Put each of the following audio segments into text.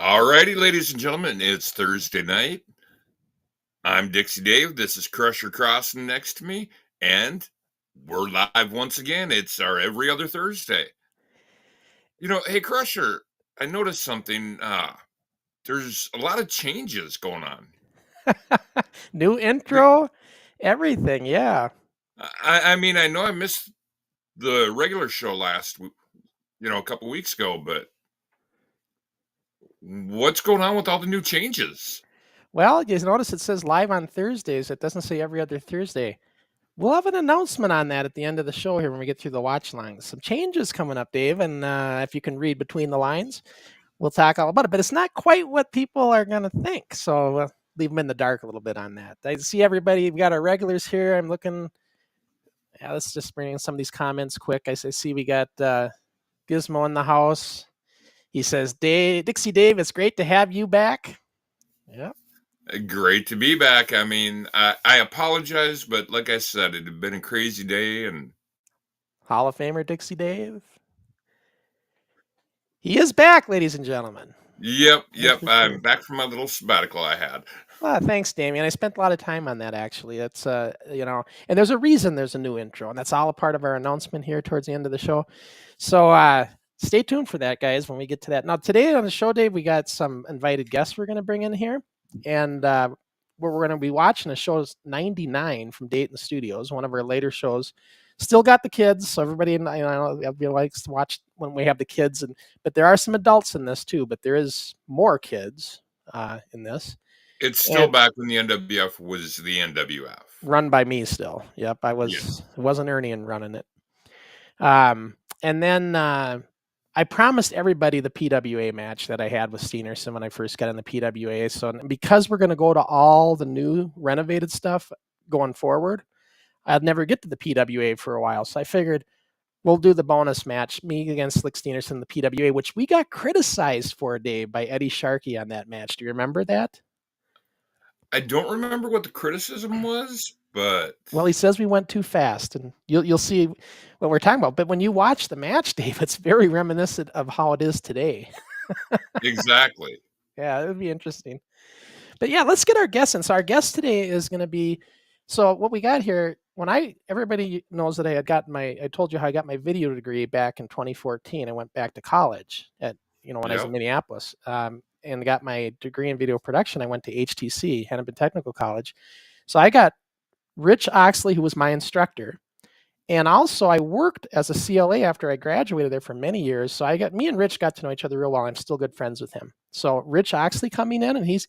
Alrighty, ladies and gentlemen, it's Thursday night. I'm Dixie Dave. This is Crusher Crossen next to me, and we're live once again. It's our every other Thursday. Hey Crusher, I noticed something. There's a lot of changes going on. New intro, everything. Yeah. I know I missed the regular show a couple weeks ago, but what's going on with all the new changes? Well, you notice it says live on Thursdays. It doesn't say every other Thursday. We'll have an announcement on that at the end of the show here when we get through the watch lines. Some changes coming up, Dave, and if you can read between the lines, we'll talk all about it. But it's not quite what people are going to think, so we'll leave them in the dark a little bit on that. I see everybody. We got our regulars here. I'm looking. Yeah, let's just bring in some of these comments quick. I see we got Gizmo in the house. He says, Dixie Dave, it's great to have you back. Yeah. Great to be back. I apologize, but like I said, it had been a crazy day, and Hall of Famer Dixie Dave. He is back, ladies and gentlemen. Yep. I'm back from my little sabbatical I had. Well, thanks, Damien. I spent a lot of time on that, actually. That's, and there's a reason there's a new intro, and that's all a part of our announcement here towards the end of the show. So stay tuned for that, guys, when we get to that. Now, today on the show, Dave, we got some invited guests we're going to bring in here, and we're going to be watching a show 99 from Dayton Studios, one of our later shows. Still got the kids, so everybody everybody likes to watch when we have the kids, but there are some adults in this too. But there is more kids in this. It's still back when the NWF was the NWF. Run by me still. Yep, I was. Yes. It wasn't Ernie running it. And then I promised everybody the PWA match that I had with Steenerson when I first got in the PWA. So because we're going to go to all the new renovated stuff going forward, I'd never get to the PWA for a while. So I figured we'll do the bonus match, me against Slick Steenerson, the PWA, which we got criticized for, Dave, by Eddie Sharkey on that match. Do you remember that? I don't remember what the criticism was, but... Well, he says we went too fast, and you'll see what we're talking about. But when you watch the match, Dave, it's very reminiscent of how it is today. Exactly. Yeah, it would be interesting. But yeah, let's get our guests in. So our guest today is going to be... So what we got here, everybody knows that I told you how I got my video degree back in 2014. I went back to college when I was in Minneapolis. And got my degree in video production. I went to HTC, Hennepin Technical College. So I got Rich Oxley, who was my instructor. And also I worked as a CLA after I graduated there for many years. So me and Rich got to know each other real well. I'm still good friends with him. So Rich Oxley coming in, and he's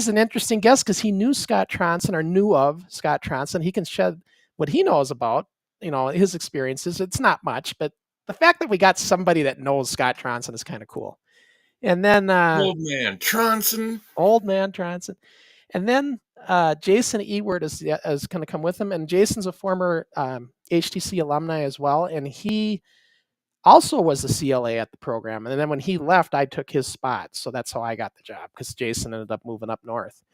an interesting guest because he knew Scott Tronson, or knew of Scott Tronson. He can shed what he knows about, his experiences. It's not much, but the fact that we got somebody that knows Scott Tronson is kind of cool. And then Old Man Tronson. And then Jason Ewert is going to come with him. And Jason's a former HTC alumni as well. And he also was a CLA at the program. And then when he left, I took his spot. So that's how I got the job, because Jason ended up moving up north.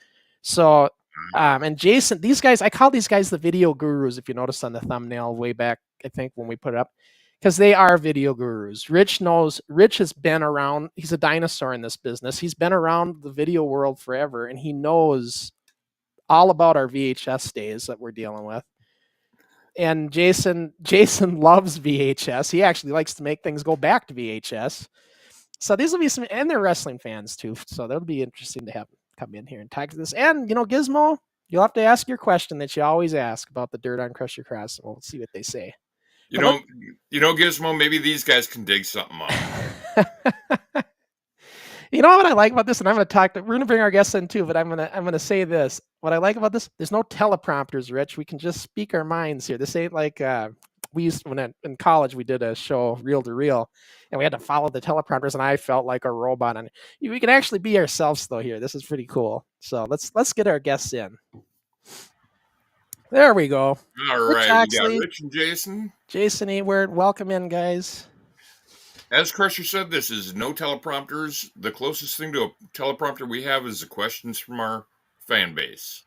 So, and Jason, these guys, I call these guys the video gurus, if you notice on the thumbnail way back, I think, when we put it up. Because they are video gurus. Rich has been around. He's a dinosaur in this business. He's been around the video world forever, and he knows all about our VHS days that we're dealing with. And Jason loves VHS. He actually likes to make things go back to VHS. So these will be and they're wrestling fans too. So that'll be interesting to have them come in here and talk to this. And, Gizmo, you'll have to ask your question that you always ask about the dirt on Crusher Crossen. We'll see what they say. Gizmo, maybe these guys can dig something up. You know what I like about this, and we're going to bring our guests in too, but I'm going to say this. What I like about this, there's no teleprompters, Rich. We can just speak our minds here. This ain't like we used when in college we did a show reel to reel, and we had to follow the teleprompters, and I felt like a robot. And we can actually be ourselves though here. This is pretty cool. So let's get our guests in. There we go. All right, we got Rich and Jason. Jason Ewert, welcome in, guys. As Crusher said, this is no teleprompters. The closest thing to a teleprompter we have is the questions from our fan base.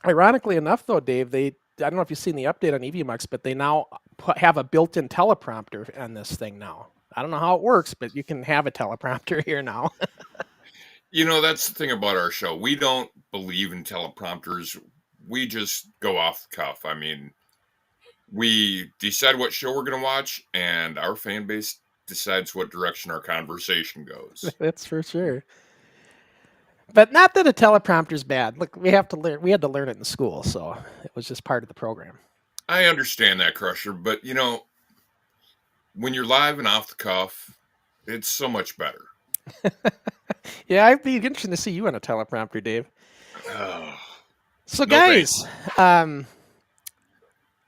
Ironically enough, though, Dave, I don't know if you've seen the update on EVMux, but they now have a built-in teleprompter on this thing now. I don't know how it works, but you can have a teleprompter here now. You know, that's the thing about our show. We don't believe in teleprompters. We just go off the cuff. I mean, we decide what show we're going to watch, and our fan base decides what direction our conversation goes. That's for sure. But not that a teleprompter's bad. Look, we have to learn. We had to learn it in school, so it was just part of the program. I understand that, Crusher, but you know, when you're live and off the cuff, it's so much better. Yeah, I'd be interested to see you on a teleprompter, Dave. Oh, So, no guys,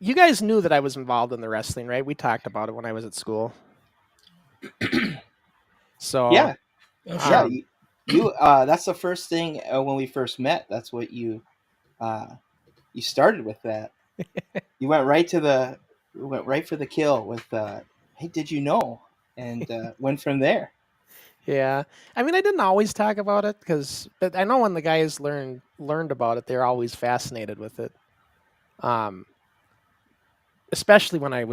you guys knew that I was involved in the wrestling, right? We talked about it when I was at school. So Yeah, yeah. um, You that's the first thing when we first met. That's what you started with that. You went right for the kill with hey, did you know? And went from there. yeah, I mean, I didn't always talk about it but I know when the guys learned about it, they're always fascinated with it. Especially when I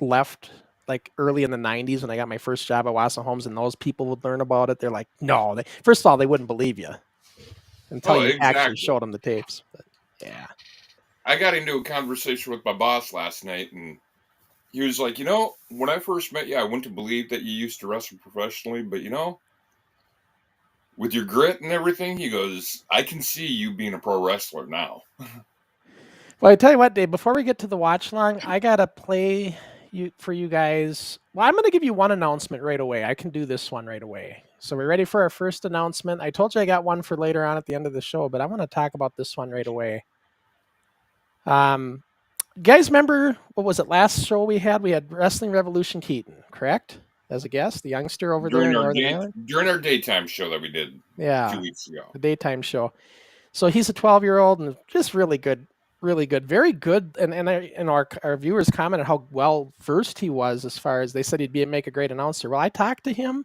left like early in the 90s when I got my first job at Wausau Homes, and those people would learn about it. They're like, no, first of all, they wouldn't believe you until you actually showed them the tapes. But yeah, I got into a conversation with my boss last night, and he was like, you know, when I first met you, I wouldn't have believed that you used to wrestle professionally, but you know, with your grit and everything, he goes, I can see you being a pro wrestler now. well, I tell you what, Dave, before we get to the watch long, I gotta play for you guys. Well, I'm gonna give you one announcement right away. I can do this one right away. So we're ready for our first announcement. I told you I got one for later on at the end of the show, but I want to talk about this one right away. Guys, remember, what was it, last show we had? We had Wrestling Revolution Keaton, correct? As a guest, the youngster over there in Northern Ireland? During our daytime show that we did 2 weeks ago. The daytime show. So he's a 12-year-old and just really good, very good. And our viewers commented how well versed he was, as far as they said he'd make a great announcer. Well, I talked to him,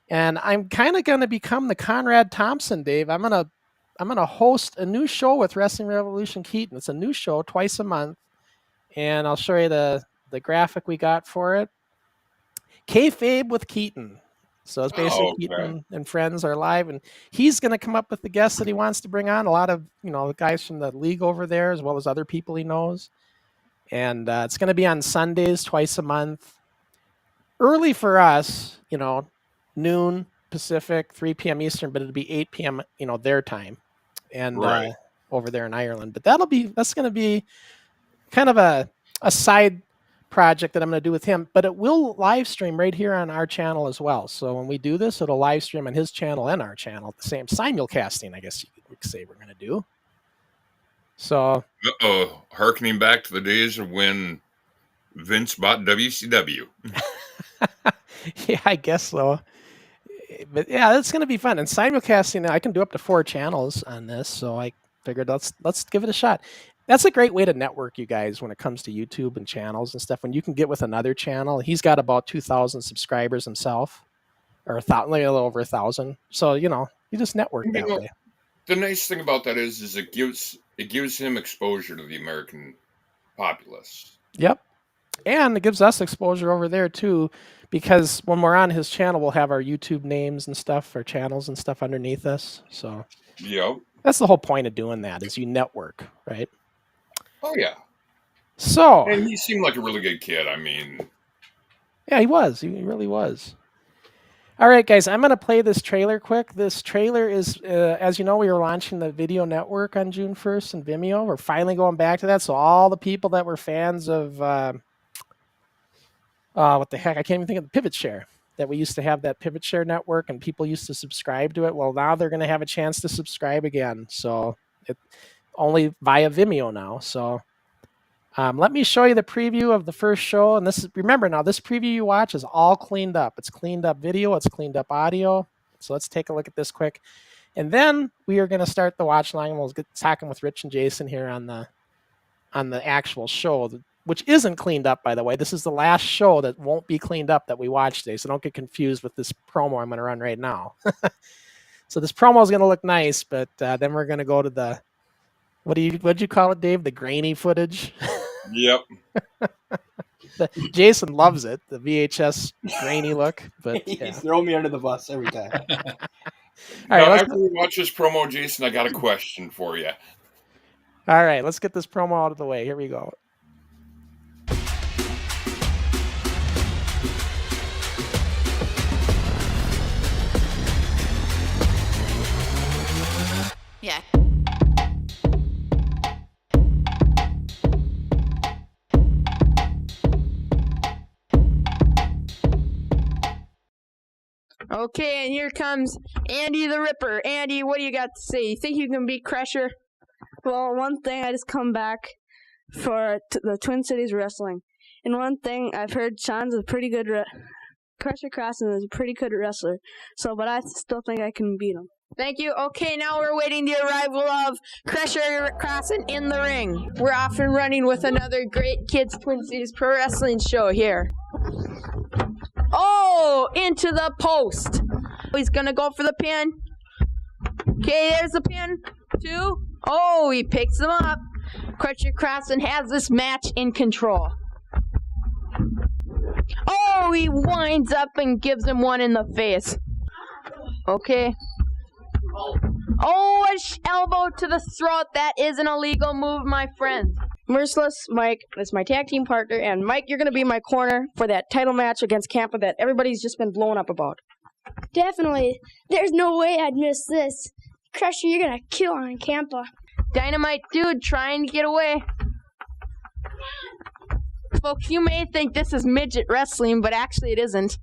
and I'm kind of going to become the Conrad Thompson, Dave. I'm gonna host a new show with Wrestling Revolution Keaton. It's a new show twice a month, and I'll show you the graphic we got for it. Kayfabe with Keaton. So it's basically Keaton and friends are live, and he's going to come up with the guests that he wants to bring on. A lot of the guys from the league over there, as well as other people he knows. And it's going to be on Sundays twice a month. Early for us, noon Pacific, 3 p.m. Eastern, but it'll be 8 p.m. Their time, and over there in Ireland. But that's going to be kind of a side project that I'm going to do with him, but it will live stream right here on our channel as well. So when we do this, it'll live stream on his channel and our channel at the same simulcasting, I guess you could say we're going to do. So, harkening back to the days of when Vince bought WCW. Yeah, I guess so. But yeah, it's going to be fun. And simulcasting, I can do up to 4 channels on this, so I figured let's give it a shot. That's a great way to network, you guys, when it comes to YouTube and channels and stuff. When you can get with another channel, he's got about 2,000 subscribers himself, or a little over 1,000. So you just network that way. The nice thing about that is it gives him exposure to the American populace. Yep, and it gives us exposure over there too, because when we're on his channel, we'll have our YouTube names and stuff, our channels and stuff underneath us. So yep, that's the whole point of doing that, is you network, right? Oh, yeah. So, and he seemed like a really good kid. I mean, yeah, he was. He really was. All right, guys, I'm going to play this trailer quick. This trailer is, as you know, we were launching the video network on June 1st in Vimeo. We're finally going back to that. So all the people that were fans of, what the heck, I can't even think of the Pivot Share, that we used to have that Pivot Share network and people used to subscribe to it. Well, now they're going to have a chance to subscribe again. So only via Vimeo now. So let me show you the preview of the first show. And remember now, this preview you watch is all cleaned up. It's cleaned up video. It's cleaned up audio. So let's take a look at this quick. And then we are going to start the watch line. We'll get talking with Rich and Jason here on the actual show, which isn't cleaned up, by the way. This is the last show that won't be cleaned up that we watch today. So don't get confused with this promo I'm going to run right now. So this promo is going to look nice, but then we're going to go to the, what'd you call it, Dave? The grainy footage. Yep. Jason loves it, the VHS grainy look. But He's throwing me under the bus every time. All Now, right, after we watch this promo, Jason, I got a question for you. all right, let's get this promo out of the way. Here we go. Yeah. Okay, and here comes Andy the Ripper. Andy, what do you got to say? You think you can beat Crusher? Well, one thing, I just come back for the Twin Cities Wrestling. And one thing, I've heard Sean's a pretty good Crusher Crossen is a pretty good wrestler. But I still think I can beat him. Thank you. Okay, now we're waiting the arrival of Crusher Crossen in the ring. We're off and running with another great Kids Twin Cities Pro Wrestling show here. Oh, into the post. He's going to go for the pin. Okay, there's the pin. 2. Oh, he picks him up. Crusher Crossen has this match in control. Oh, he winds up and gives him one in the face. Okay. Oh, a elbow to the throat. That is an illegal move, my friend. Merciless Mike is my tag team partner, and Mike, you're going to be in my corner for that title match against Campa that everybody's just been blowing up about. Definitely. There's no way I'd miss this. Crusher, you're going to kill on Campa. Dynamite dude trying to get away. Folks, you may think this is midget wrestling, but actually it isn't.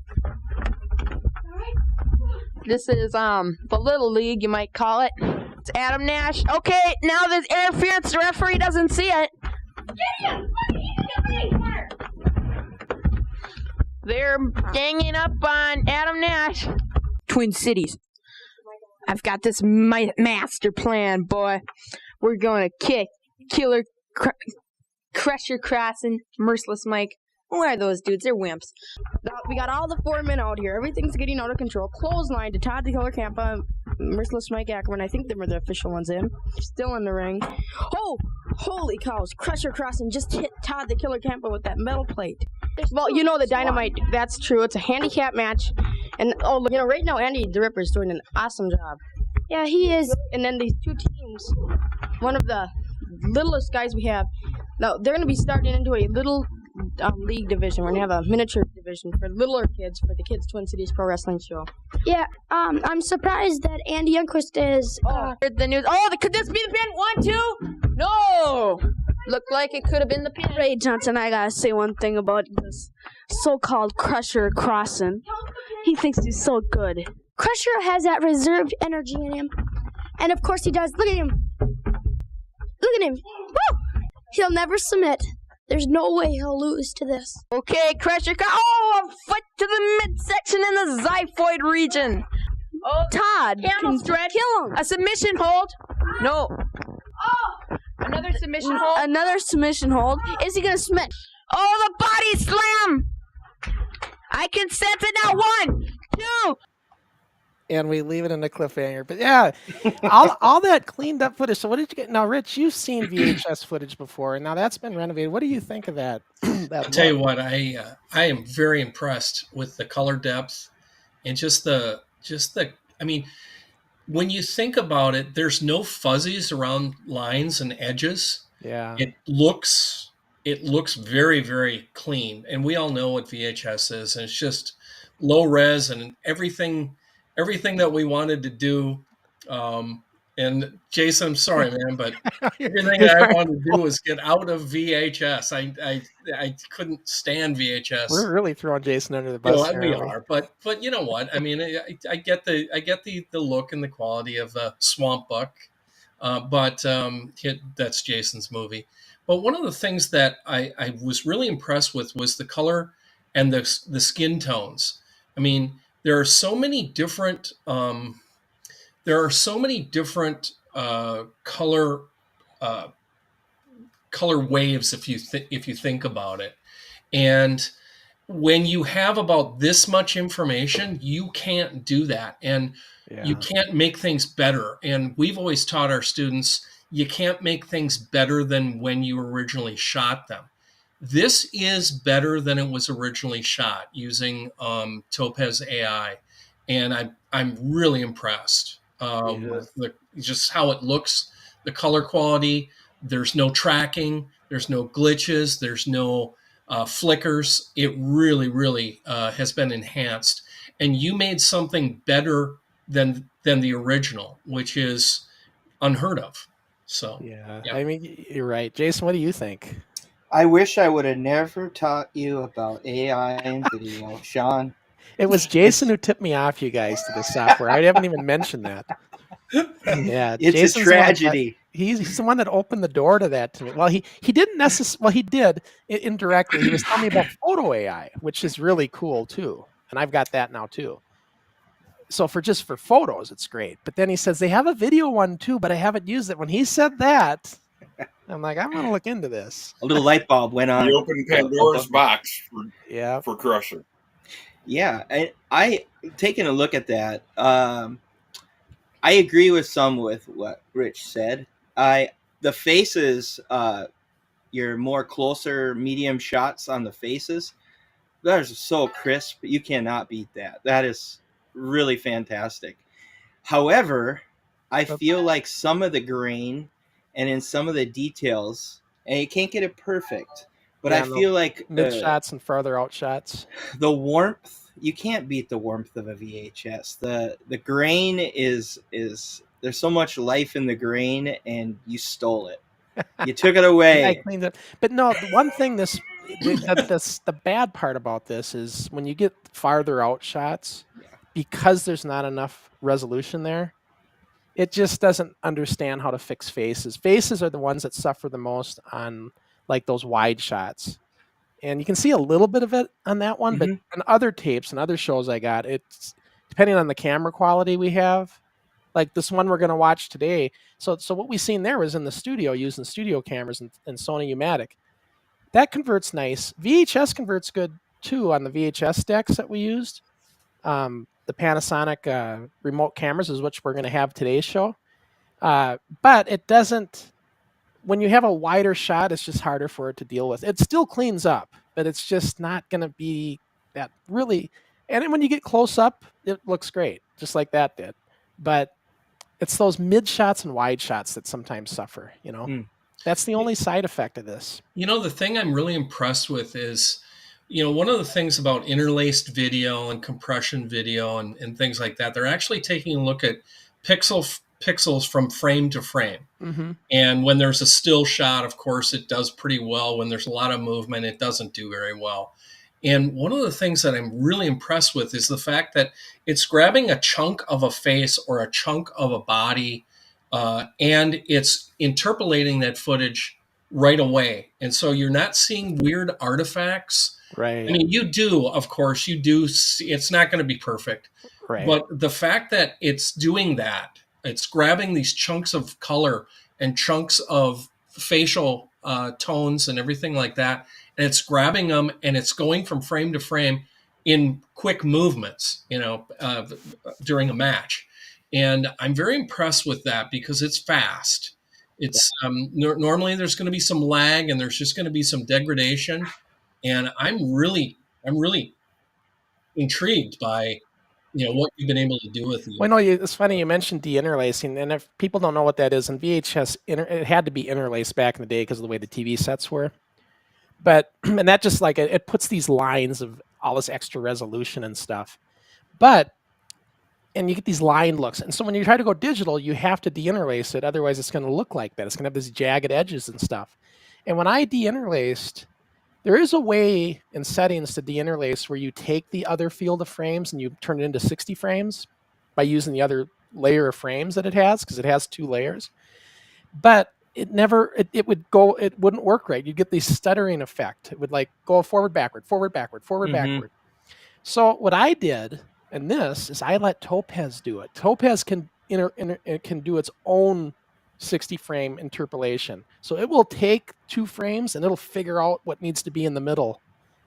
This is the little league, you might call it. It's Adam Nash. Okay, now there's interference. The referee doesn't see it. They're ganging up on Adam Nash. Twin Cities. I've got this master plan, boy. We're going to kick Killer Crusher Crossen, Merciless Mike. Where are those dudes? They're wimps. We got all the 4 men out here. Everything's getting out of control. Clothesline to Todd the Killer Campa, Merciless Mike Ackerman. I think they were the official ones in. Still in the ring. Oh, holy cows. Crusher Crossen just hit Todd the Killer Campa with that metal plate. Well, you know the Dynamite. That's true. It's a handicap match. And, right now Andy the Ripper is doing an awesome job. Yeah, he is. And then these 2 teams, one of the littlest guys we have, now they're going to be starting into a little league division. We're going to have a miniature division for littler kids for the Kids Twin Cities Pro Wrestling Show. Yeah, I'm surprised that Andy Youngquist is... The news. Oh, could this be the pin? 1, 2? No! Looked like it could have been the pin. Ray Johnson, I got to say one thing about this so-called Crusher Crossen. He thinks he's so good. Crusher has that reserved energy in him. And of course he does. Look at him. Look at him. Woo! He'll never submit. There's no way he'll lose to this. Okay, Crusher. Oh, a foot to the midsection in the xiphoid region. Oh, Todd camel stretch. Kill him. A submission hold. No. Oh, another submission hold. Another submission hold. Is he going to submit? Oh, the body slam. I can sense it now. 1, 2. And we leave it in a cliffhanger. But yeah, all that cleaned up footage. So what did you get? Now, Rich, you've seen VHS footage before, and now that's been renovated. What do you think of that? I'll tell you what, I am very impressed with the color depth and just the. I mean, when you think about it, there's no fuzzies around lines and edges. Yeah, it looks very, very clean, and we all know what VHS is, and it's just low res and everything that we wanted to do. And Jason, I'm sorry, man, but everything that I wanted to do was get out of VHS. I couldn't stand VHS. We're really throwing Jason under the bus. Well, we are, but you know what? I mean, I get the look and the quality of the Swamp Buck, but that's Jason's movie. But one of the things that I was really impressed with was the color and the skin tones. I mean, there are so many different color waves if you think about it. And when you have about this much information, you can't do that, and you can't make things better. And we've always taught our students, you can't make things better than when you originally shot them. This is better than it was originally shot using Topaz AI, and I'm really impressed with just how it looks, the color quality. There's no tracking, there's no glitches, there's no flickers. It really, really has been enhanced, and you made something better than the original, which is unheard of. So yeah. I mean, you're right. Jason, what do you think? I wish I would have never taught you about AI and video, Sean. It was Jason who tipped me off, you guys, to this software. I haven't even mentioned that. Yeah, It's Jason's a tragedy. He's the one that opened the door to that to me. Well, he didn't necessarily. Well, he did indirectly. He was telling me about photo AI, which is really cool too, and I've got that now too. So for photos, it's great. But then he says they have a video one too, but I haven't used it. When he said that, I'm like, I'm going to look into this. A little light bulb went on. You opened Pandora's box for Crusher. Yeah, I taking a look at that. I agree with what Rich said. The faces, your more closer medium shots on the faces, those are so crisp. You cannot beat that. That is really fantastic. However, I feel like some of the grain and in some of the details, and you can't get it perfect, but I feel like mid shots and farther out shots, the warmth, you can't beat the warmth of a VHS. The grain is there's so much life in the grain, and you stole it. You took it away. I cleaned it. But no, the one thing the bad part about this is when you get farther out shots, because there's not enough resolution there, it just doesn't understand how to fix faces. Faces are the ones that suffer the most on like those wide shots. And you can see a little bit of it on that one, but on other tapes and other shows I got, it's depending on the camera quality we have. Like this one we're going to watch today. So what we seen there was in the studio using studio cameras and Sony U-matic. That converts nice. VHS converts good too on the VHS decks that we used. The Panasonic remote cameras is which we're going to have today's show. But it doesn't, when you have a wider shot, it's just harder for it to deal with. It still cleans up, but it's just not going to be that really. And when you get close up, it looks great, just like that did. But it's those mid shots and wide shots that sometimes suffer, you know. That's the only side effect of this. You know, the thing I'm really impressed with is, you know, one of the things about interlaced video and compression video and things like that, they're actually taking a look at pixels from frame to frame. And when there's a still shot, of course, it does pretty well. When there's a lot of movement, it doesn't do very well. And one of the things that I'm really impressed with is the fact that it's grabbing a chunk of a face or a chunk of a body, and it's interpolating that footage right away. And so you're not seeing weird artifacts. Right. I mean, you do, of course, you do. It's not going to be perfect. Right. But the fact that it's doing that, it's grabbing these chunks of color and chunks of facial tones and everything like that, and it's grabbing them and it's going from frame to frame in quick movements, you know, during a match. And I'm very impressed with that because it's fast. It's normally there's going to be some lag and there's just going to be some degradation. And I'm really intrigued by, you know, what you've been able to do with it. Well, no, it's funny you mentioned deinterlacing, and if people don't know what that is, in VHS, it had to be interlaced back in the day because of the way the TV sets were. But and that just like it puts these lines of all this extra resolution and stuff. And you get these line looks, and so when you try to go digital, you have to deinterlace it, otherwise it's going to look like that. It's going to have these jagged edges and stuff. And when I deinterlaced, there is a way in settings to deinterlace where you take the other field of frames and you turn it into 60 frames by using the other layer of frames that it has, because it has 2 layers. But it wouldn't work right. You'd get this stuttering effect. It would like go forward, backward, forward, backward, forward, backward. So what I did in this is I let Topaz do it. Topaz can do its own 60 frame interpolation. So it will take 2 frames and it'll figure out what needs to be in the middle.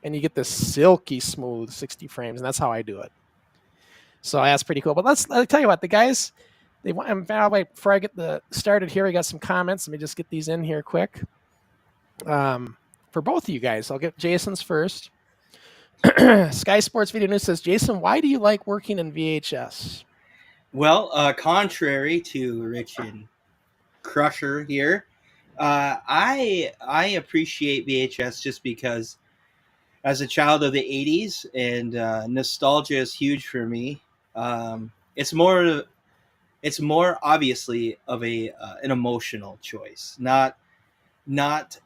And you get this silky smooth 60 frames. And that's how I do it. So that's pretty cool. But let's tell you what, the guys, before I get started here, we got some comments. Let me just get these in here quick. for both of you guys. I'll get Jason's first. Sky Sports Video News says, Jason, why do you like working in VHS? Well, contrary to Rich and Crusher here, I appreciate VHS just because as a child of the 80s and nostalgia is huge for me. It's more obviously of an emotional choice, not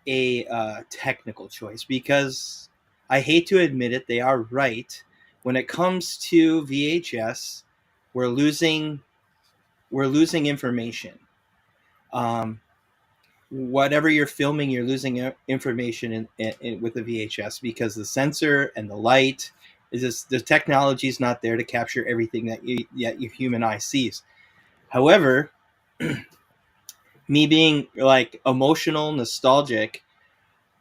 a technical choice, because I hate to admit it, they are right. When it comes to VHS, we're losing information. Whatever you're filming, you're losing information with the VHS, because the sensor and the light is just, the technology is not there to capture everything that your human eye sees. However, me being like emotional, nostalgic,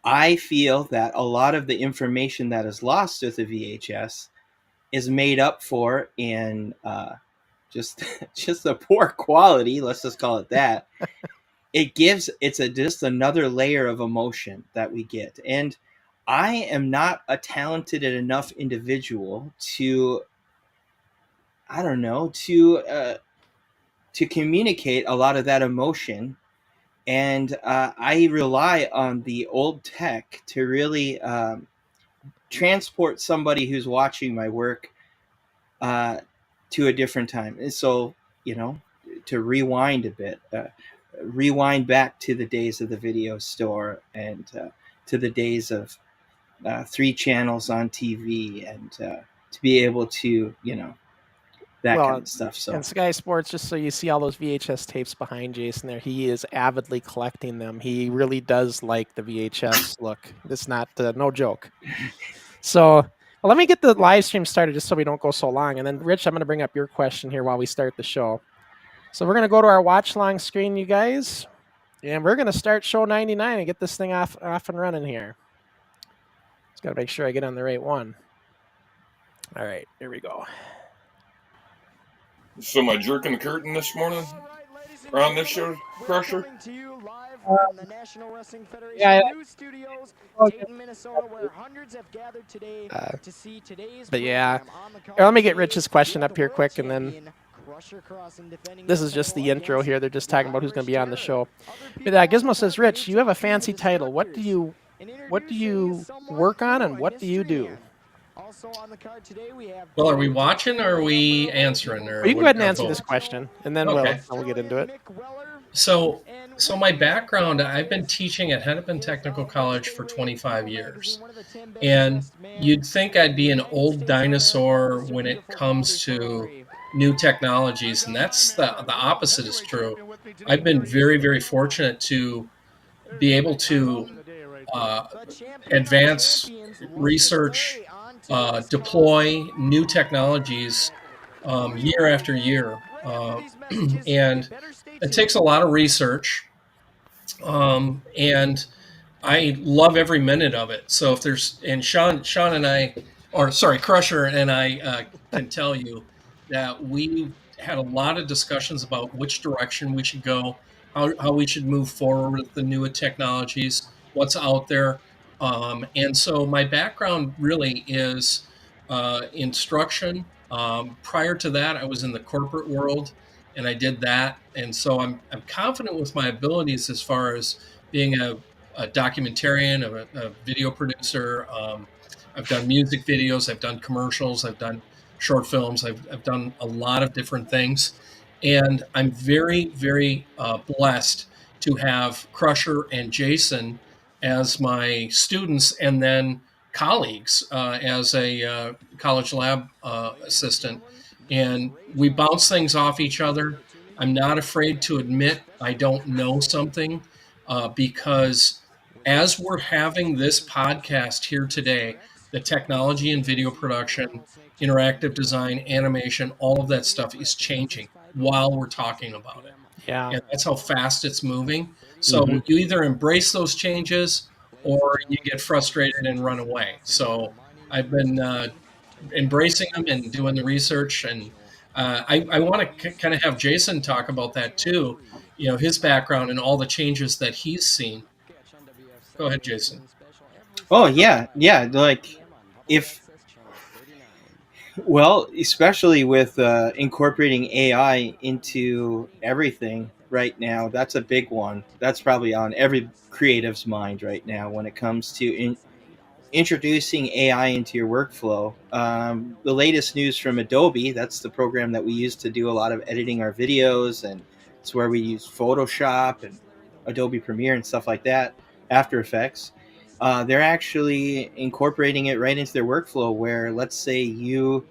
I feel that a lot of the information that is lost with the VHS is made up for in just the poor quality. Let's just call it that. Just another layer of emotion that we get. And I am not a talented enough individual to communicate a lot of that emotion. And I rely on the old tech to really transport somebody who's watching my work to a different time. And so, to rewind a bit, rewind back to the days of the video store and to the days of 3 channels on TV, and to be able to, that kind of stuff. So, and Sky Sports, just so you see all those VHS tapes behind Jason there, he is avidly collecting them. He really does like the VHS look. It's not no joke. So let me get the live stream started just so we don't go so long. And then, Rich, I'm going to bring up your question here while we start the show. So we're going to go to our watch long screen, you guys, and we're going to start show 99 and get this thing off and running here. Just got to make sure I get on the right one. All right, here we go. So am I jerking the curtain this morning around this show, Crusher? Yeah. But yeah, here, let me get Rich's question up here quick, and then this is just the intro here. They're just talking about who's going to be on the show. But Gizmo says, Rich, you have a fancy title. What do you work on, and what do you do? Well, are we watching or are we answering? Or you can go ahead and answer this question, and then we'll get into it. So my background, I've been teaching at Hennepin Technical College for 25 years. And you'd think I'd be an old dinosaur when it comes to new technologies, and that's the opposite is true. I've been very, very fortunate to be able to advance research, deploy new technologies year after year. And it takes a lot of research, and I love every minute of it. So if there's, and Sean and I, Crusher and I can tell you that we had a lot of discussions about which direction we should go, how we should move forward with the newer technologies, what's out there. And so my background really is instruction. Prior to that, I was in the corporate world, and I did that. And so I'm confident with my abilities as far as being a documentarian, a video producer. I've done music videos, I've done commercials, I've done short films, I've done a lot of different things. And I'm very, very blessed to have Crusher and Jason as my students, and then colleagues as a college lab assistant. And we bounce things off each other. I'm not afraid to admit I don't know something, because as we're having this podcast here today, the technology in video production, interactive design, animation, all of that stuff is changing while we're talking about it. Yeah. And that's how fast it's moving. So you either embrace those changes or you get frustrated and run away. So I've been embracing them and doing the research. And I want to kind of have Jason talk about that too, his background and all the changes that he's seen. Go ahead, Jason. Oh yeah, yeah. Like if well, especially with incorporating AI into everything right now, that's a big one. That's probably on every creative's mind right now when it comes to introducing AI into your workflow. The latest news from Adobe, that's the program that we use to do a lot of editing our videos, and it's where we use Photoshop and Adobe Premiere and stuff like that, After Effects. They're actually incorporating it right into their workflow where, let's say you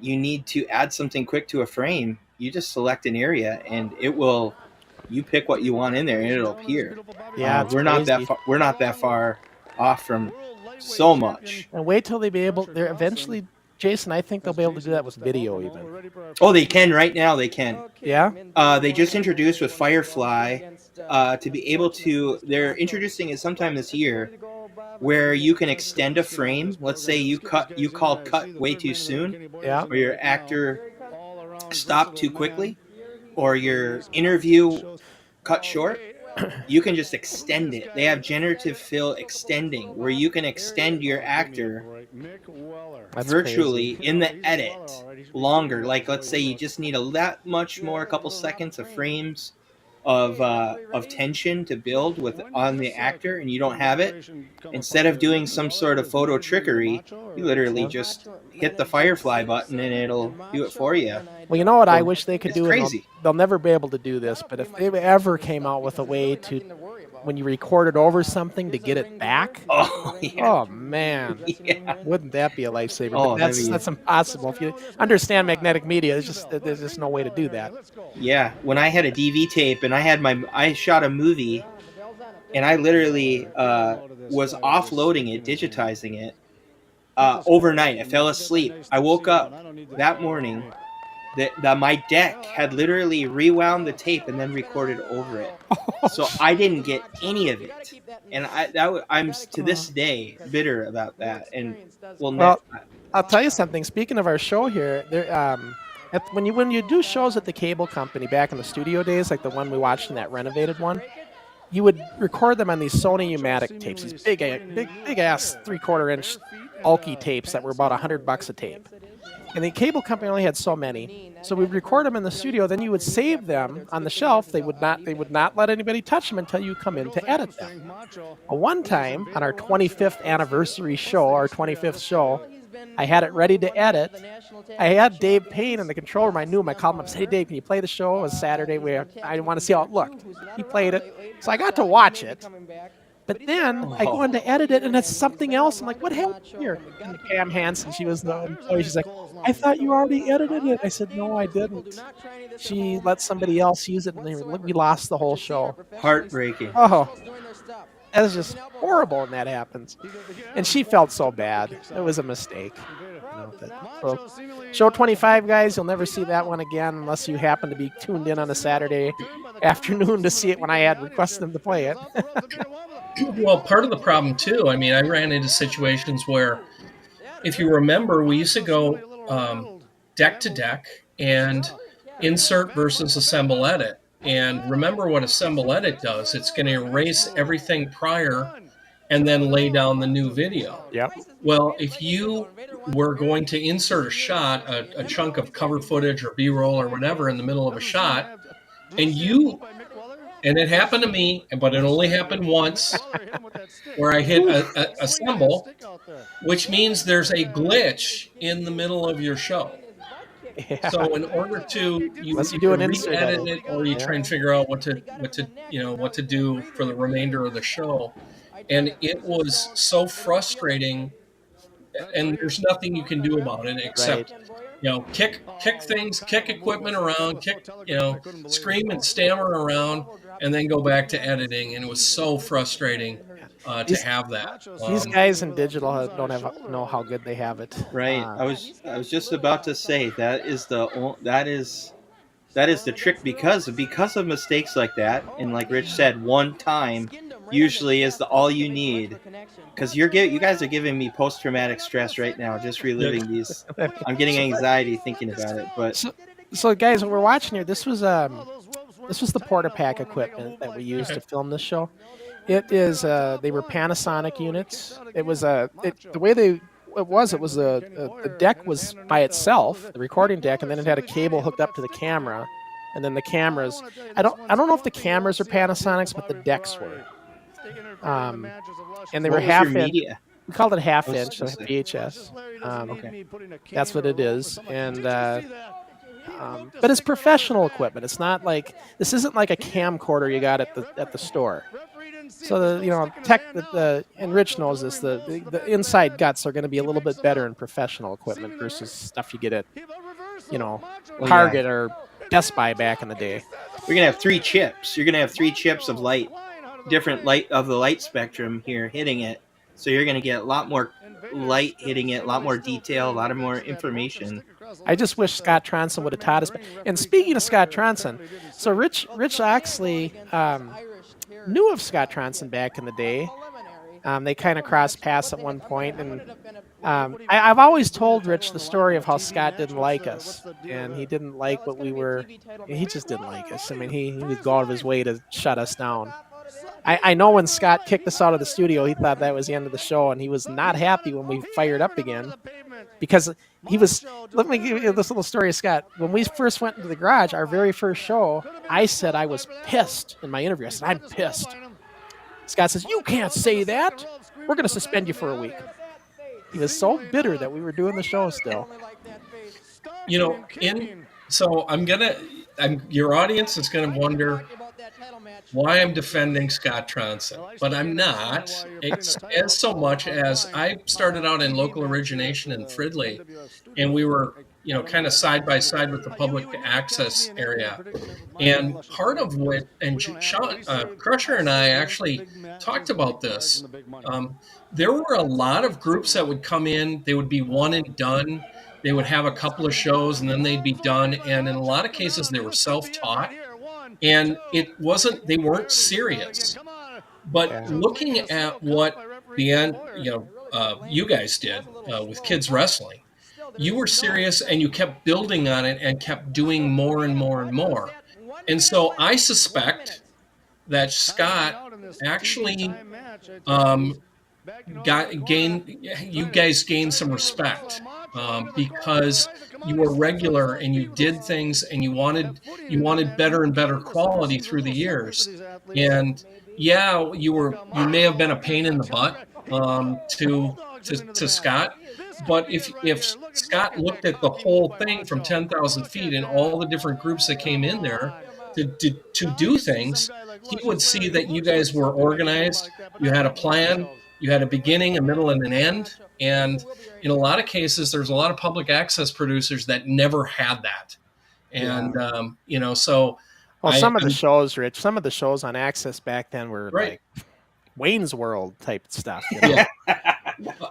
need to add something quick to a frame, you just select an area and you pick what you want in there and it'll appear. Yeah, it's we're not that crazy. far, we're not that far off from so much. And wait till they be able. They're eventually, Jason. I think they'll be able to do that with video even. Oh, they can right now. They can. Yeah. They just introduced with Firefly to be able to. They're introducing it sometime this year, where you can extend a frame. Let's say you called cut way too soon, Yeah. or your actor stopped too quickly, or your interview cut short. You can just extend it. They have generative fill extending, where you can extend your actor That's virtually crazy. in the edit longer. Like, let's say you just need that much more, a couple seconds of frames of tension to build with on the actor, and you don't have it. Instead of doing some sort of photo trickery, you literally just hit the Firefly button and it'll do it for you. Well, you know what I wish they could It's do? And crazy. they'll never be able to do this, but if they ever came out with a way to, when you recorded over something, to get it back. Oh, yeah. Oh man, Yeah. wouldn't that be a lifesaver? Oh, But that'd be- that's impossible. If you understand magnetic media, there's just no way to do that. Yeah, when I had a DV tape and I shot a movie, and I literally was offloading it, digitizing it overnight. I fell asleep. I woke up that morning that my deck had literally rewound the tape and then recorded over it. So I didn't get any of it, and I'm to this day bitter about that. And Well, I'll tell you something. Speaking of our show here, there, when you do shows at the cable company back in the studio days, like the one we watched in that renovated one, you would record them on these Sony U-matic tapes, these big ass 3/4 inch bulky tapes that were about $100 a tape. And the cable company only had so many, so we'd record them in the studio. Then you would save them on the shelf. They would not let anybody touch them until you come in to edit them. One time on our 25th anniversary show, our 25th show, I had it ready to edit. I had Dave Payne in the control room. I knew him. I called him up and said, "Hey, Dave, can you play the show?" It was Saturday. I want to see how it looked. He played it. So I got to watch it. But then I go in to edit it, and it's something else. I'm like, "What happened here?" And Pam Hansen, she was the employee. She's like, "I thought you already edited it." I said, "No, I didn't." She let somebody else use it, and we lost the whole show. Heartbreaking. Oh, that was just horrible when that happens. And she felt so bad. It was a mistake. So, show 25, guys, you'll never see that one again unless you happen to be tuned in on a Saturday afternoon to see it when I had requested them to play it. Well, part of the problem too, I mean, I ran into situations where, if you remember, we used to go deck to deck and insert versus assemble edit. And remember what assemble edit does. It's going to erase everything prior and then lay down the new video. Yep. Well, if you were going to insert a shot, a chunk of cover footage or B-roll or whatever in the middle of a shot, and it happened to me, but it only happened once, where I hit assemble, which means there's a glitch in the middle of your show. Yeah. So in order to Unless you do an insert re-edit edit. it, or you try and figure out what to do for the remainder of the show, and it was so frustrating. And there's nothing you can do about it except, kick things, kick equipment around, scream and stammer around, and then go back to editing. And it was so frustrating to have that. These guys in digital don't know how good they have it. Right. I was just about to say that is the trick because of mistakes like that, and like Rich said, one time usually is all you need. Because you guys are giving me post-traumatic stress right now, just reliving these. I'm getting anxiety thinking about it. But so guys, what we're watching here, this was the Porta Pack equipment that we used to film this show. It is. They were Panasonic units. It was the way it was the deck was by itself, the recording deck, and then it had a cable hooked up to the camera, and then the cameras. I don't know if the cameras are Panasonics, but the decks were. And they were What was your half inch. media? We called it half I was inch, so gonna say. VHS. Okay. That's what it is, and but it's professional equipment. It's not like this isn't like a camcorder you got at the store. So and Rich knows this. The inside guts are going to be a little bit better in professional equipment versus stuff you get at Target or Best Buy back in the day. We're gonna have 3 chips. You're gonna have 3 chips of light, different light of the light spectrum here hitting it. So you're gonna get a lot more light hitting it, a lot more detail, a lot of more information. I just wish Scott Tronson would have taught us. And speaking of Scott Tronson, so Rich Oxley knew of Scott Tronson back in the day. They kind of crossed paths at one point, and I've always told Rich the story of how Scott didn't like us, and he didn't like what we were. He just didn't like us. I mean, he would go out of his way to shut us down. I know when Scott kicked us out of the studio, he thought that was the end of the show, and he was not happy when we fired up again, because he was. Let me give you this little story of Scott. When we first went into the garage, our very first show, I said I was pissed in my interview. I said, I'm pissed. Scott says, you can't say that. We're going to suspend you for a week. He was so bitter that we were doing the show still. So your audience is going to wonder why I'm defending Scott Tronson, but I'm not. It's as so much as I started out in local origination in Fridley, and we were, kind of side by side with the public access area. And part of what, and Sean, Crusher and I actually talked about this. There were a lot of groups that would come in. They would be one and done. They would have a couple of shows and then they'd be done. And in a lot of cases, they were self-taught. And they weren't serious. But looking at what you guys did with kids wrestling, you were serious and you kept building on it and kept doing more and more and more. And so I suspect that Scott actually you guys gained some respect because you were regular and you did things and you wanted better and better quality through the years. And you may have been a pain in the butt to Scott, but if Scott looked at the whole thing from 10,000 feet and all the different groups that came in there to do things, he would see that you guys were organized, you had a plan, you had a beginning, a middle, and an end. And in a lot of cases, there's a lot of public access producers that never had that. And, so. Well, some of the shows, Rich, some of the shows on Access back then were like Wayne's World type stuff. Yeah.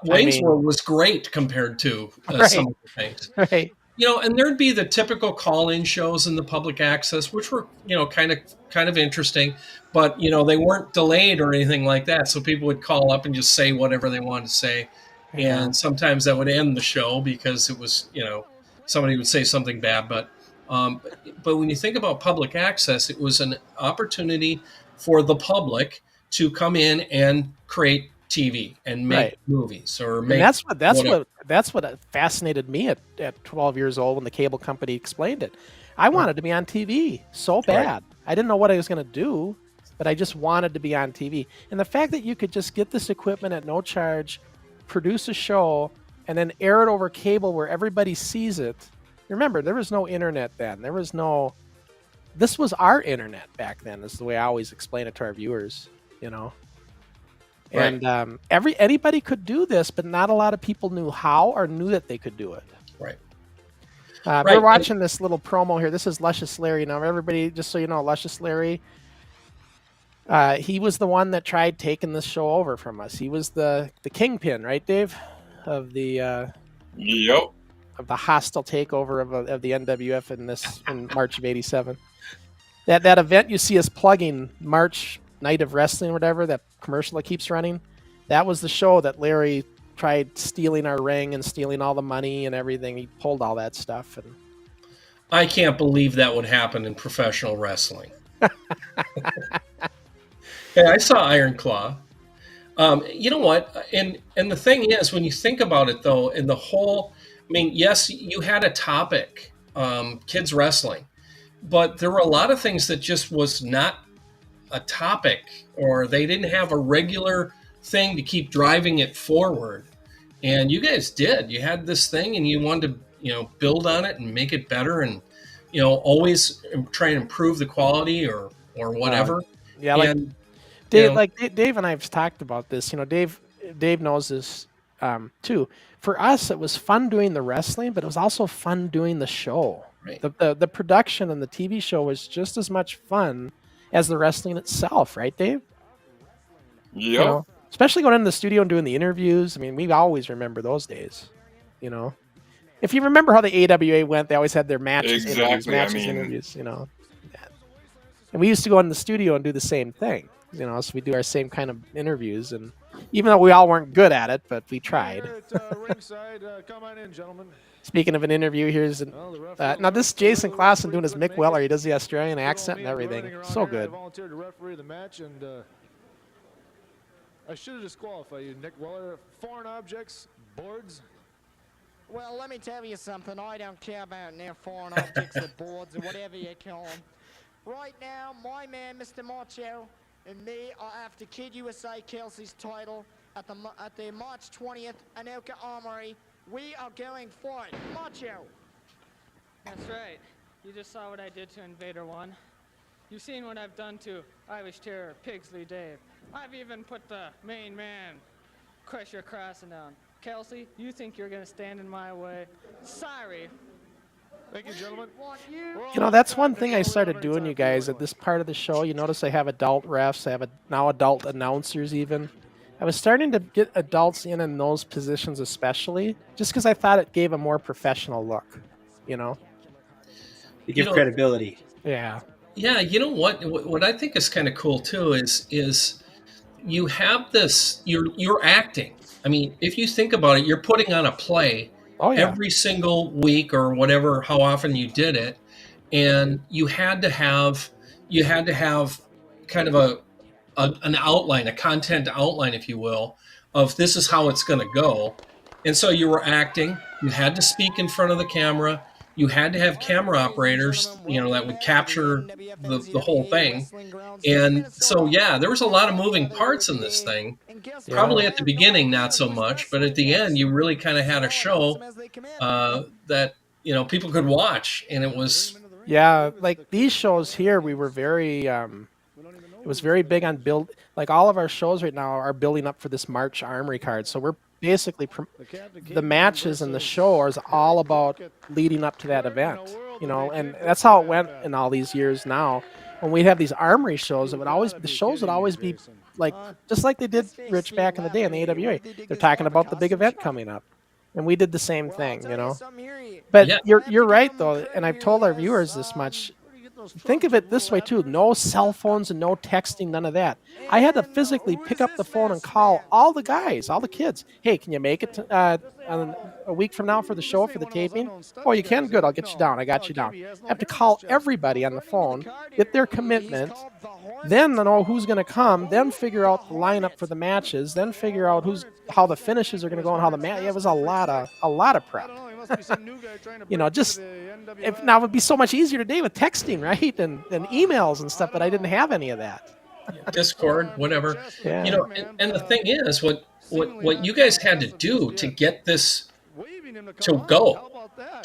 Wayne's World was great compared to some of the things. Right. And there'd be the typical call-in shows in the public access, which were, kind of interesting, but, they weren't delayed or anything like that. So people would call up and just say whatever they wanted to say. And sometimes that would end the show because it was, somebody would say something bad. But when you think about public access, it was an opportunity for the public to come in and create TV and make movies or make. And that's what fascinated me at 12 years old when the cable company explained it. I wanted to be on TV so bad. Right. I didn't know what I was going to do, but I just wanted to be on TV. And the fact that you could just get this equipment at no charge, produce a show, and then air it over cable where everybody sees it. Remember, there was no internet then. This was our internet back then, is the way I always explain it to our viewers, Right. And anybody could do this, but not a lot of people knew how or knew that they could do it. Right. We're watching this little promo here. This is Luscious Larry. Now, everybody, just so you know, Luscious Larry, he was the one that tried taking this show over from us. He was the kingpin, right, Dave, of the of the hostile takeover of the NWF in March of '87. That event you see us plugging, March Night of Wrestling or whatever, that commercial that keeps running, that was the show that Larry tried stealing our ring and stealing all the money and everything. He pulled all that stuff. And I can't believe that would happen in professional wrestling. Hey, I saw Iron Claw. You know what? And the thing is, when you think about it, though, in the whole, I mean, yes, you had a topic, kids wrestling, but there were a lot of things that just was not a topic, or they didn't have a regular thing to keep driving it forward. And you guys did. You had this thing, and you wanted to, build on it and make it better, and always try and improve the quality or whatever. Yeah, like And Dave, Dave and I have talked about this. Dave knows this too. For us, it was fun doing the wrestling, but it was also fun doing the show. Right. The production and the TV show was just as much fun as the wrestling itself, right, Dave? Yep. Especially going into the studio and doing the interviews. I mean, we always remember those days. If you remember how the AWA went, they always had their matches, interviews. And we used to go in the studio and do the same thing. So we do our same kind of interviews, and even though we all weren't good at it, but we tried. Ringside, come on in, gentlemen. Speaking of an interview, here's now this is Jason Klassen doing his Mick Weller. He does the Australian accent and everything. So good. I volunteered to referee the match, and I should have disqualified you, Nick Weller. Foreign objects, boards. Well, let me tell you something. I don't care about no foreign objects or boards or whatever you call them. Right now, my man, Mr. Macho, and me are after Kid USA Kelsey's title at the March 20th Anoka Armory. We are going for it. Macho. That's right. You just saw what I did to Invader 1. You've seen what I've done to Irish Terror, Pigsley Dave. I've even put the main man, Crusher Crossen, down. Kelsey, you think you're going to stand in my way? Sorry. Thank you, gentlemen. That's one thing I started doing, you guys, at this part of the show. You notice I have adult refs. I have now adult announcers even. I was starting to get adults in those positions especially, just because I thought it gave a more professional look, You give credibility. Yeah. Yeah, you know what I think is kind of cool too is you have this, you're acting. I mean, if you think about it, you're putting on a play every single week or whatever, how often you did it, and you had to have kind of an outline, a content outline, if you will, of this is how it's going to go. And so you were acting. You had to speak in front of the camera. You had to have camera operators, that would capture the whole thing. And so, yeah, there was a lot of moving parts in this thing. Probably at the beginning, not so much, but at the end, you really kind of had a show that, people could watch. And it was... Yeah, like these shows here, we were very... it was very big on build. Like all of our shows right now are building up for this March Armory card. So we're basically the matches and the show is all about leading up to that event, and that's how it went in all these years now. When we have these Armory shows, the shows would always be like, just like they did, Rich, back in the day in the AWA. They're talking about the big event coming up. And we did the same thing, But you're right, though, and I've told our viewers this much. Think of it this way, too. No cell phones and no texting, none of that. I had to physically pick up the phone and call all the guys, all the kids. Hey, can you make it a week from now for the show, for the taping? Oh, you can? Good. I'll get you down. I got you down. I have to call everybody on the phone, get their commitment, then know who's going to come, then figure out the lineup for the matches, then figure out how the finishes are going to go and how the match. It was a lot of prep. Now it would be so much easier today with texting, right, and emails and stuff, but I didn't have any of that. Discord, whatever. Yeah. And the thing is, what you guys had to do to get this to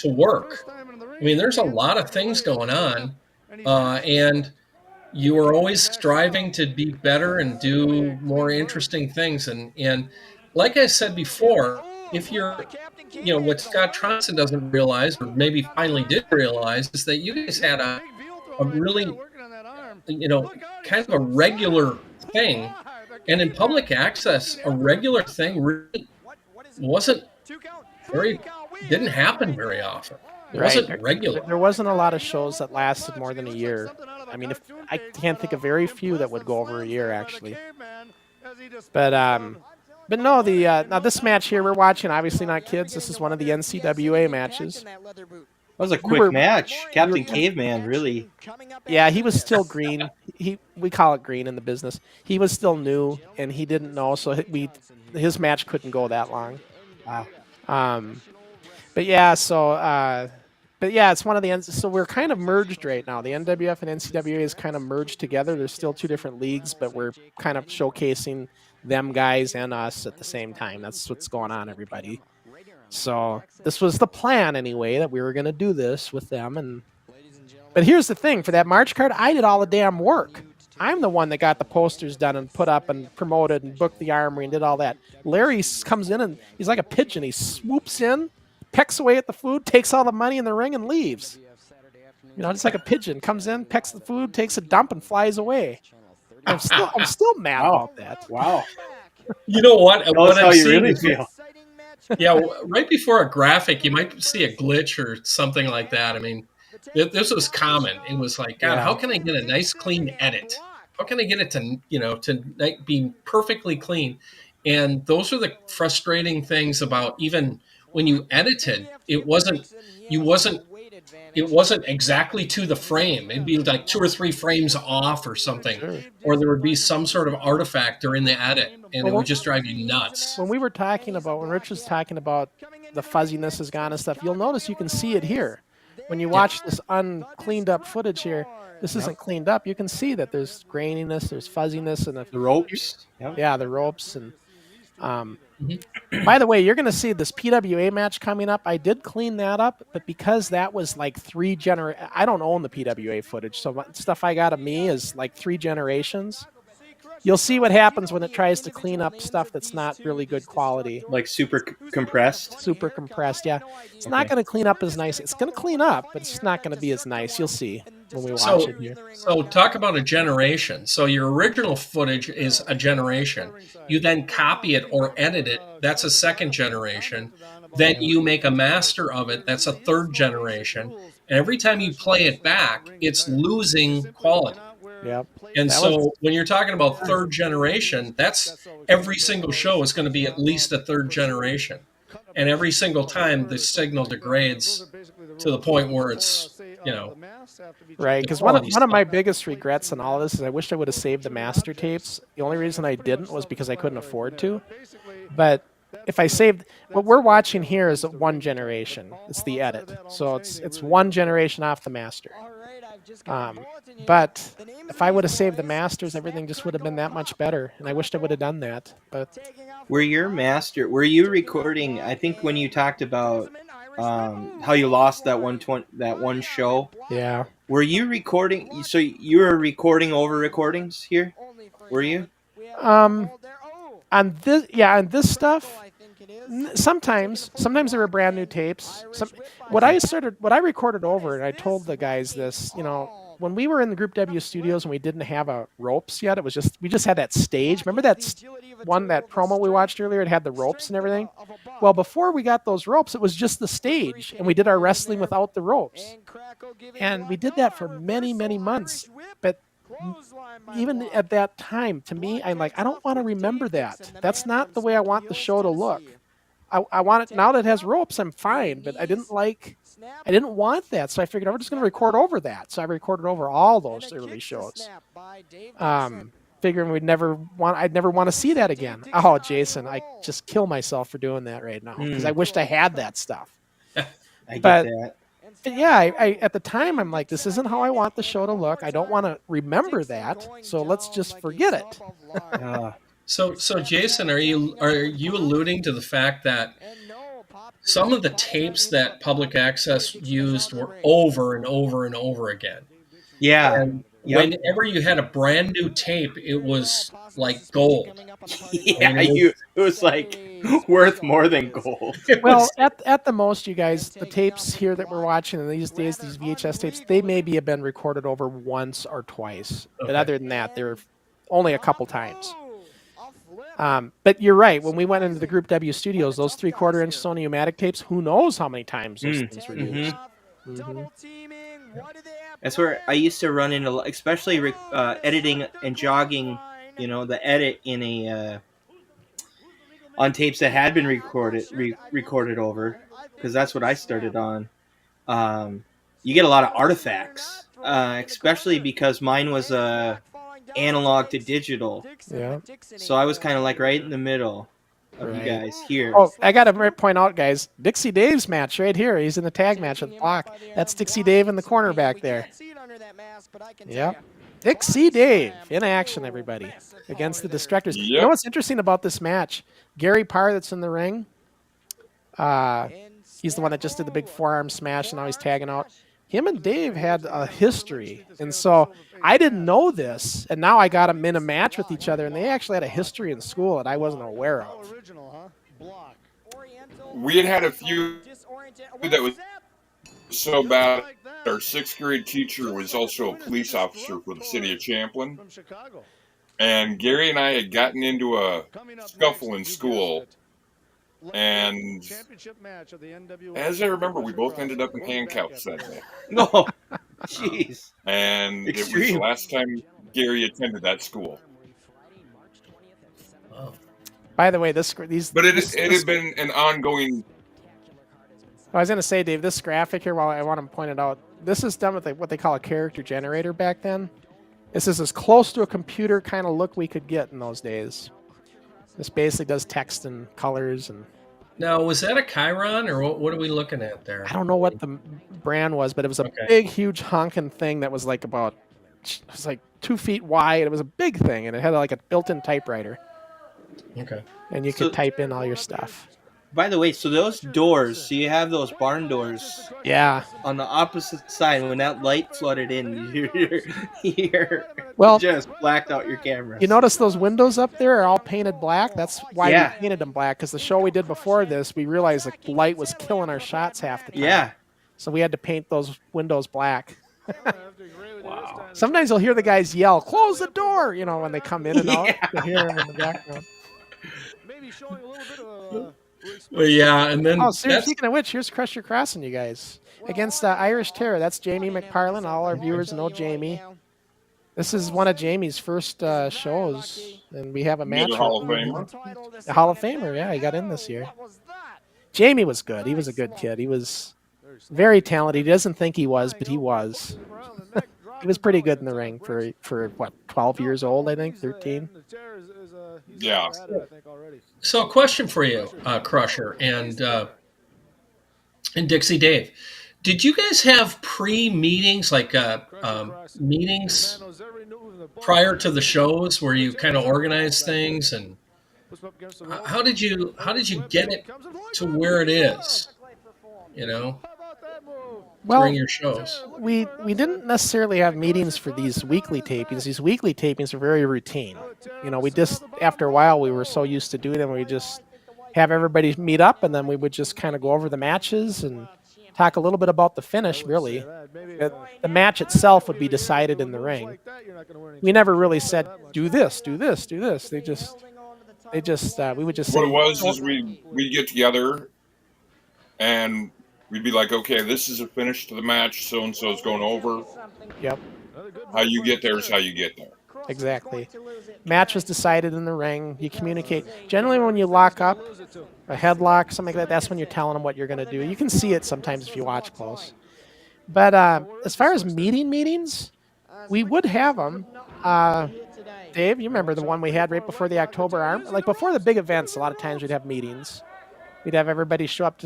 work. I mean, there's a lot of things going on, and you were always striving to be better and do more interesting things. And like I said before, if you're, what Scott Tronson doesn't realize, or maybe finally did realize, is that you guys had a really, kind of a regular thing. And in public access, a regular thing really didn't happen very often. It wasn't regular. There wasn't a lot of shows that lasted more than a year. I mean, I can't think of very few that would go over a year, actually. But no, now this match here we're watching, obviously not kids. This is one of the NCWA matches. was a quick match. Captain Caveman really. Yeah, he was still green. We call it green in the business. He was still new and he didn't know, so his match couldn't go that long. But yeah, it's one of the ends. So we're kind of merged right now. The NWF and NCWA is kind of merged together. There's still two different leagues, but we're kind of showcasing them guys and us at the same time. That's what's going on, everybody. So this was the plan anyway, that we were going to do this with them. But here's the thing, for that March card, I did all the damn work. I'm the one that got the posters done and put up and promoted and booked the armory and did all that. Larry comes in and he's like a pigeon. He swoops in, pecks away at the food, takes all the money in the ring and leaves. You know, just like a pigeon, comes in, pecks the food, takes a dump and flies away. I'm still mad about that. Wow. You know what? That's how you really feel. Yeah, right before a graphic, you might see a glitch or something like that. I mean, this was common. It was like, God, how can I get a nice, clean edit? How can I get it to be perfectly clean? And those are the frustrating things about even when you edited. It wasn't exactly to the frame. It'd be like 2 or 3 frames off or something, or there would be some sort of artifact during the edit, and it would just drive you nuts. When Rich was talking about the fuzziness is gone and stuff, you'll notice you can see it here. When you watch this uncleaned up footage here, this isn't cleaned up. You can see that there's graininess, there's fuzziness, and the ropes. Yeah, the ropes. And by the way, you're going to see this PWA match coming up. I did clean that up, but because that was like 3 generations, I don't own the PWA footage, so stuff I got of me is like 3 generations. You'll see what happens when it tries to clean up stuff that's not really good quality. Like super compressed? Super compressed, yeah. It's not going to clean up as nice. It's going to clean up, but it's not going to be as nice. You'll see when we watch it here. So talk about a generation. So your original footage is a generation. You then copy it or edit it. That's a 2nd generation. Then you make a master of it. That's a 3rd generation. And every time you play it back, it's losing quality. Yep. And when you're talking about 3rd generation, that's every single show is going to be at least a 3rd generation. And every single time the signal degrades to the point where it's, Right, because one of my biggest regrets in all of this is I wish I would have saved the master tapes. The only reason I didn't was because I couldn't afford to. But if I saved, what we're watching here is 1 generation. It's the edit. So it's 1 generation off the master. But if I would have saved the masters, everything just would have been that much better. And I wished I would have done that. But were you recording? I think when you talked about how you lost that one show. Yeah. Were you recording? So you were recording over recordings here? Were you? On this stuff. Sometimes they were brand new tapes. What I recorded over, and I told the guys this, when we were in the Group W studios and we didn't have ropes yet, we just had that stage. Remember that promo we watched earlier? It had the ropes and everything. Well, before we got those ropes, it was just the stage, and we did our wrestling without the ropes. And we did that for many, many months. But even at that time, to me, I'm like, I don't want to remember that. That's not the way I want the show to look. I want it now that it has ropes. I'm fine, but I didn't want that, so I figured I'm just going to record over that. So I recorded over all those early shows, figuring I'd never want to see that again. Oh, Jason, I just kill myself for doing that right now because I wished I had that stuff. I get that. But yeah, I at the time I'm like, this isn't how I want the show to look. I don't want to remember that, so let's just forget it. So Jason, are you alluding to the fact that some of the tapes that Public Access used were over and over and over again? Yeah. And whenever you had a brand new tape, it was like gold. Yeah, it was like worth more than gold. Well, at the most, you guys, the tapes here that we're watching these days, these VHS tapes, they maybe have been recorded over once or twice. Okay. But other than that, they're only a couple times. But you're right. When we went into the Group W studios, those 3/4-inch Sony pneumatic tapes, who knows how many times those things were used. That's where I used to run into, especially editing and jogging, the edit in on tapes that had been recorded over, because that's what I started on. you get a lot of artifacts, especially because mine was analog to digital. Yeah. So I was kind of like right in the middle of Right. you guys here. Oh, I got to point out, guys, Dixie Dave's match right here. He's in the tag match with Block. That's Dixie Dave in the corner back there. Yep. Dixie Dave in action, everybody, against the Destructors. Yep. You know what's interesting about this match? Gary Parr, that's in the ring, he's the one that just did the big forearm smash, and now he's tagging out. Him and Dave had a history, and so I didn't know this, and now I got them in a match with each other, and they actually had a history in school that I wasn't aware of. We had a few that was so bad. Our 6th grade teacher was also a police officer for the city of Champlin. And Gary and I had gotten into a scuffle in school. And as I remember, we both ended up in handcuffs that day. No, jeez. And it was Extreme. the last time Gary attended that school. By the way, it had been an ongoing. I was going to say, Dave, this graphic here, while I want to point it out, this is done with what they call a character generator back then. This is as close to a computer kind of look we could get in those days. This basically does text and colors. And Now, was that a Chiron, or what are we looking at there? I don't know what the brand was, but it was a big, huge honking thing that was like 2 feet wide. It was a big thing, and it had like a built-in typewriter. Okay. And you could type in all your stuff. By the way, so those doors, so you have those barn doors. Yeah. On the opposite side, when that light flooded in, you just blacked out your camera. You notice those windows up there are all painted black? That's why we painted them black, because the show we did before this, we realized the light was killing our shots half the time. Yeah. So we had to paint those windows black. Wow. Sometimes you'll hear the guys yell, "Close the door," when they come in and out. You hear them in the background. Maybe showing a little bit of Well, yeah, and then Speaking of which, here's Crusher Crossen, you guys, against Irish Terror. That's Jamie McParlin. All our viewers know Jamie. This is one of Jamie's first shows, and we have a match. Hall of Famer. A Hall of Famer, yeah, he got in this year. Jamie was good. He was a good kid. He was very talented. He doesn't think he was, but he was. He was pretty good in the ring for what, 12 years old, I think, 13. Yeah. So, a question for you, Crusher and Dixie Dave. Did you guys have pre-meetings, like meetings prior to the shows, where you kind of organize things, and how did you get it to where it is? During your shows. We didn't necessarily have meetings for these weekly tapings. These weekly tapings are very routine. We just, after a while, we were so used to doing them, we just have everybody meet up, and then we would just kind of go over the matches and talk a little bit about the finish, really. The match itself would be decided in the ring. We never really said, do this, do this, do this. We would just say. What it was is we'd get together and we'd be like, okay, this is a finish to the match. So-and-so's going over. Yep. How you get there is how you get there. Exactly. Match was decided in the ring. You communicate. Generally, when you lock up, a headlock, something like that, that's when you're telling them what you're going to do. You can see it sometimes if you watch close. But as far as meetings, we would have them. Dave, you remember the one we had right before the October Arm? Like before the big events, a lot of times we'd have meetings. We'd have everybody show up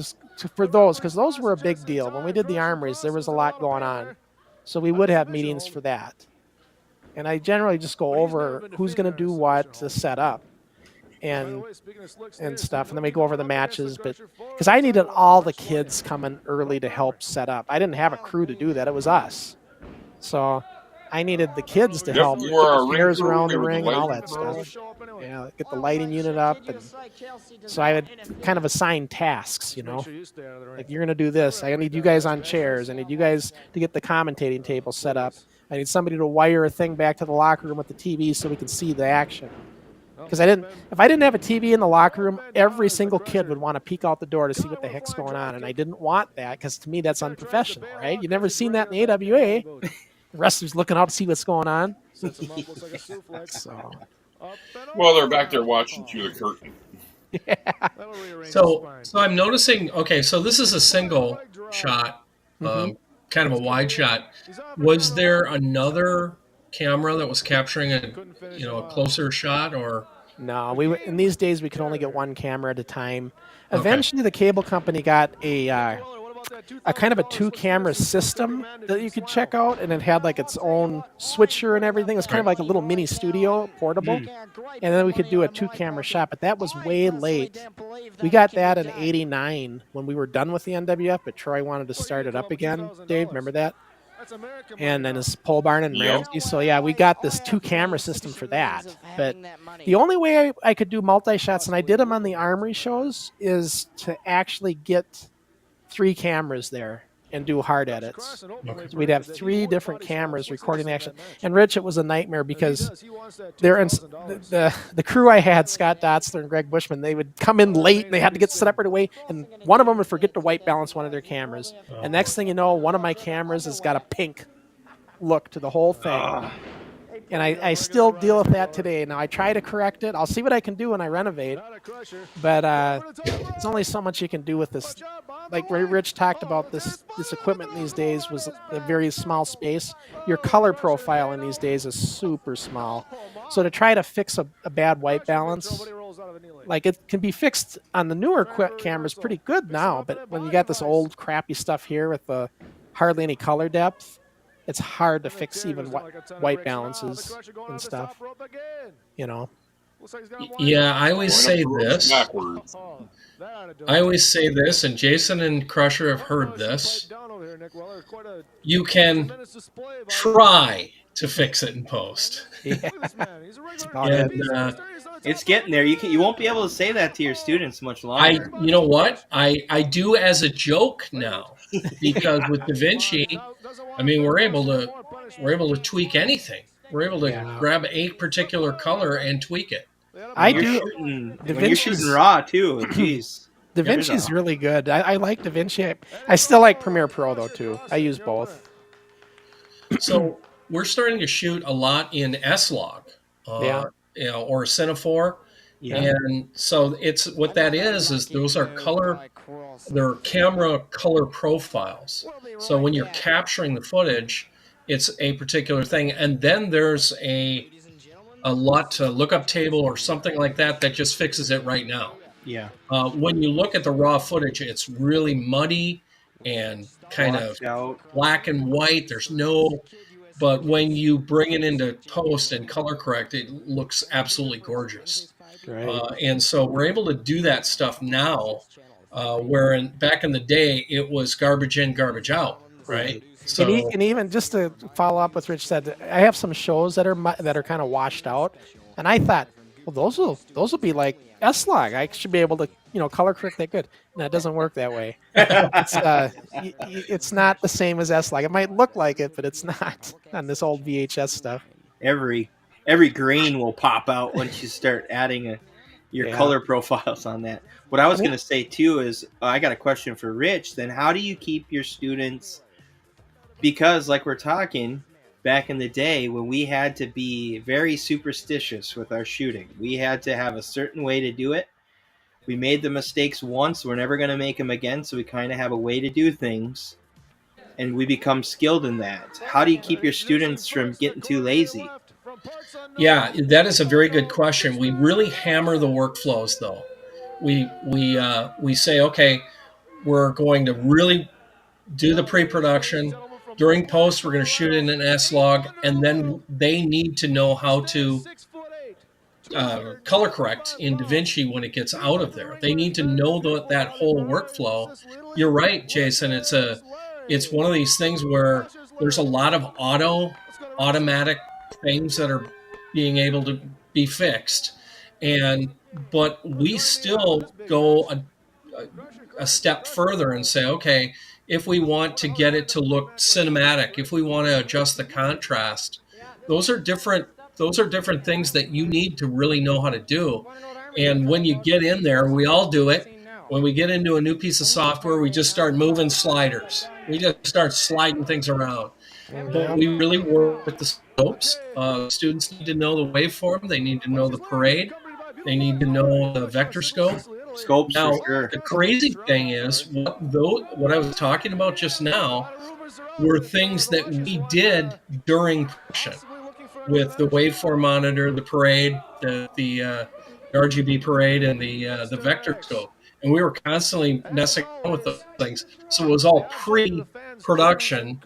for those, because those were a big deal. When we did the armories, there was a lot going on. So we would have meetings for that. And I generally just go over who's going to do what to set up and stuff. And then we go over the matches. But because I needed all the kids coming early to help set up. I didn't have a crew to do that. It was us. So I needed the kids to help get the chairs around the ring and all that stuff. Yeah, get the lighting unit up. And so I would kind of assign tasks, Like, you're going to do this. I need you guys on chairs. I need you guys to get the commentating table set up. I need somebody to wire a thing back to the locker room with the TV so we can see the action. Because if I didn't have a TV in the locker room, every single kid would want to peek out the door to see what the heck's going on. And I didn't want that, because to me, that's unprofessional, right? You've never seen that in the AWA. The wrestlers looking out to see what's going on. So. Well, they're back there watching through the curtain. Yeah. So I'm noticing, okay, so this is a single shot kind of a wide shot. Was there another camera that was capturing a closer shot, or? No, in these days we could only get one camera at a time. Okay. Eventually, the cable company got a kind of a 2-camera system that you could check out, and it had like its own switcher and everything. It was kind of like a little mini studio, portable, and then we could do a 2-camera shot. But that was way late. We got that in '89 when we were done with the NWF, but Troy wanted to start it up again. Dave, remember that? And then his pole barn and Ramsey. So yeah, we got this 2-camera system for that. But the only way I could do multi-shots, and I did them on the Armory shows, is to actually get 3 cameras there and do hard edits. So we'd have 3 different cameras recording the action. And Rich, it was a nightmare because the crew I had, Scott Dotzler and Greg Bushman, they would come in late and they had to get set up right away. And one of them would forget to white balance one of their cameras. And next thing you know, one of my cameras has got a pink look to the whole thing. And I still deal with that today. Now, I try to correct it. I'll see what I can do when I renovate. But there's only so much you can do with this. Like Rich talked about, this equipment these days was a very small space. Your color profile in these days is super small. So to try to fix a bad white balance, like it can be fixed on the newer cameras pretty good now. But when you got this old crappy stuff here with hardly any color depth, it's hard to fix even white balances and stuff, you know. Yeah, I always say this. And Jason and Crusher have heard this. You can try to fix it in post. Yeah. It's getting there. You won't be able to say that to your students much longer. You know what? I do as a joke now, because with DaVinci, I mean, we're able to tweak anything. We're able to grab a particular color and tweak it. When you're shooting raw too. Jeez. DaVinci's really good. I like DaVinci. I still like Premiere Pro though too. I use both. So we're starting to shoot a lot in S-Log, or Cinephore. Yeah. And so it's what that is those are they're camera color profiles. So when you're capturing the footage, it's a particular thing. And then there's a LUT lookup table or something like that just fixes it right now. Yeah. When you look at the raw footage, it's really muddy and kind of black and white. But when you bring it into post and color correct, it looks absolutely gorgeous. Right. And so we're able to do that stuff now, where back in the day, it was garbage in, garbage out, right? So, and even just to follow up with Rich said, I have some shows that are kind of washed out, and I thought, well, those will be like S-Log. I should be able to color correct that good. No, it doesn't work that way. It's not the same as S-Log. It might look like it, but it's not on this old VHS stuff. Every grain will pop out once you start adding your color profiles on that. What I was going to say too is I got a question for Rich. Then how do you keep your students? Because like we're talking, back in the day when we had to be very superstitious with our shooting, we had to have a certain way to do it. We made the mistakes once, we're never going to make them again, so we kind of have a way to do things, and we become skilled in that. How do you keep your students from getting too lazy? Yeah, that is a very good question. We really hammer the workflows, though. We say, okay, we're going to really do the pre-production. During post, we're going to shoot in an S-Log, and then they need to know how to color correct in DaVinci when it gets out of there. They need to know that whole workflow. You're right, Jason. It's one of these things where there's a lot of automatic things that are being able to be fixed, but we still go a step further and say, okay, if we want to get it to look cinematic, if we want to adjust the contrast, those are different things that you need to really know how to do. And when you get in there, we all do it. When we get into a new piece of software, we just start moving sliders. We just start sliding things around. But we really work with the scopes. Students need to know the waveform. They need to know the parade. They need to know the vector scope. Scopes Now, for sure. the crazy thing is, what I was talking about just now were things that we did during production with the waveform monitor, the parade, the RGB parade, and the vector scope. And we were constantly messing around with those things. So it was all pre-production.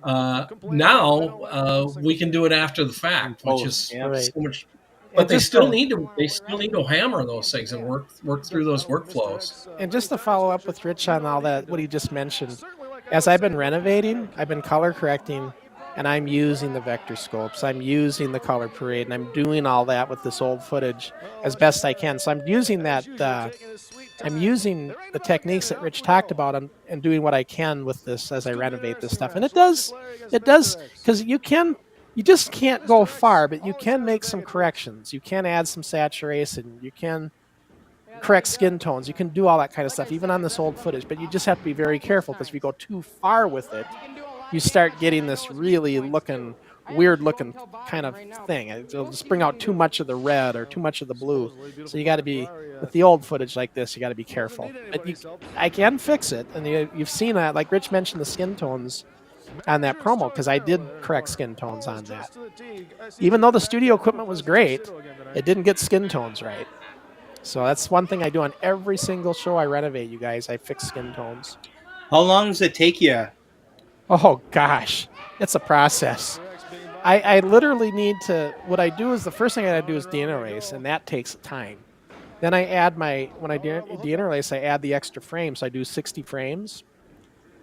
Now we can do it after the fact, which is so much. But they still need to hammer those things and work through those workflows. And just to follow up with Rich on all that, what he just mentioned, as I've been renovating, I've been color correcting, and I'm using the vector scopes. I'm using the color parade, and I'm doing all that with this old footage as best I can. So I'm using that. I'm using the techniques that Rich talked about and doing what I can with this as I renovate this stuff. And it does, because you just can't go far, but you can make some corrections. You can add some saturation. You can correct skin tones. You can do all that kind of stuff, even on this old footage. But you just have to be very careful, because if you go too far with it, you start getting this really weird looking kind of thing. It'll just bring out too much of the red or too much of the blue. So you got to be, with the old footage like this, you got to be careful. But I can fix it. And you've seen that, like Rich mentioned the skin tones on that promo, because I did correct skin tones on that. Even though the studio equipment was great, it didn't get skin tones right. So that's one thing I do on every single show I renovate, you guys. I fix skin tones. How long does it take you? Oh, gosh. It's a process. I literally need to, what I do is, the first thing I do is deinterlace, and that takes time. Then I add when I deinterlace, I add the extra frames. So I do 60 frames.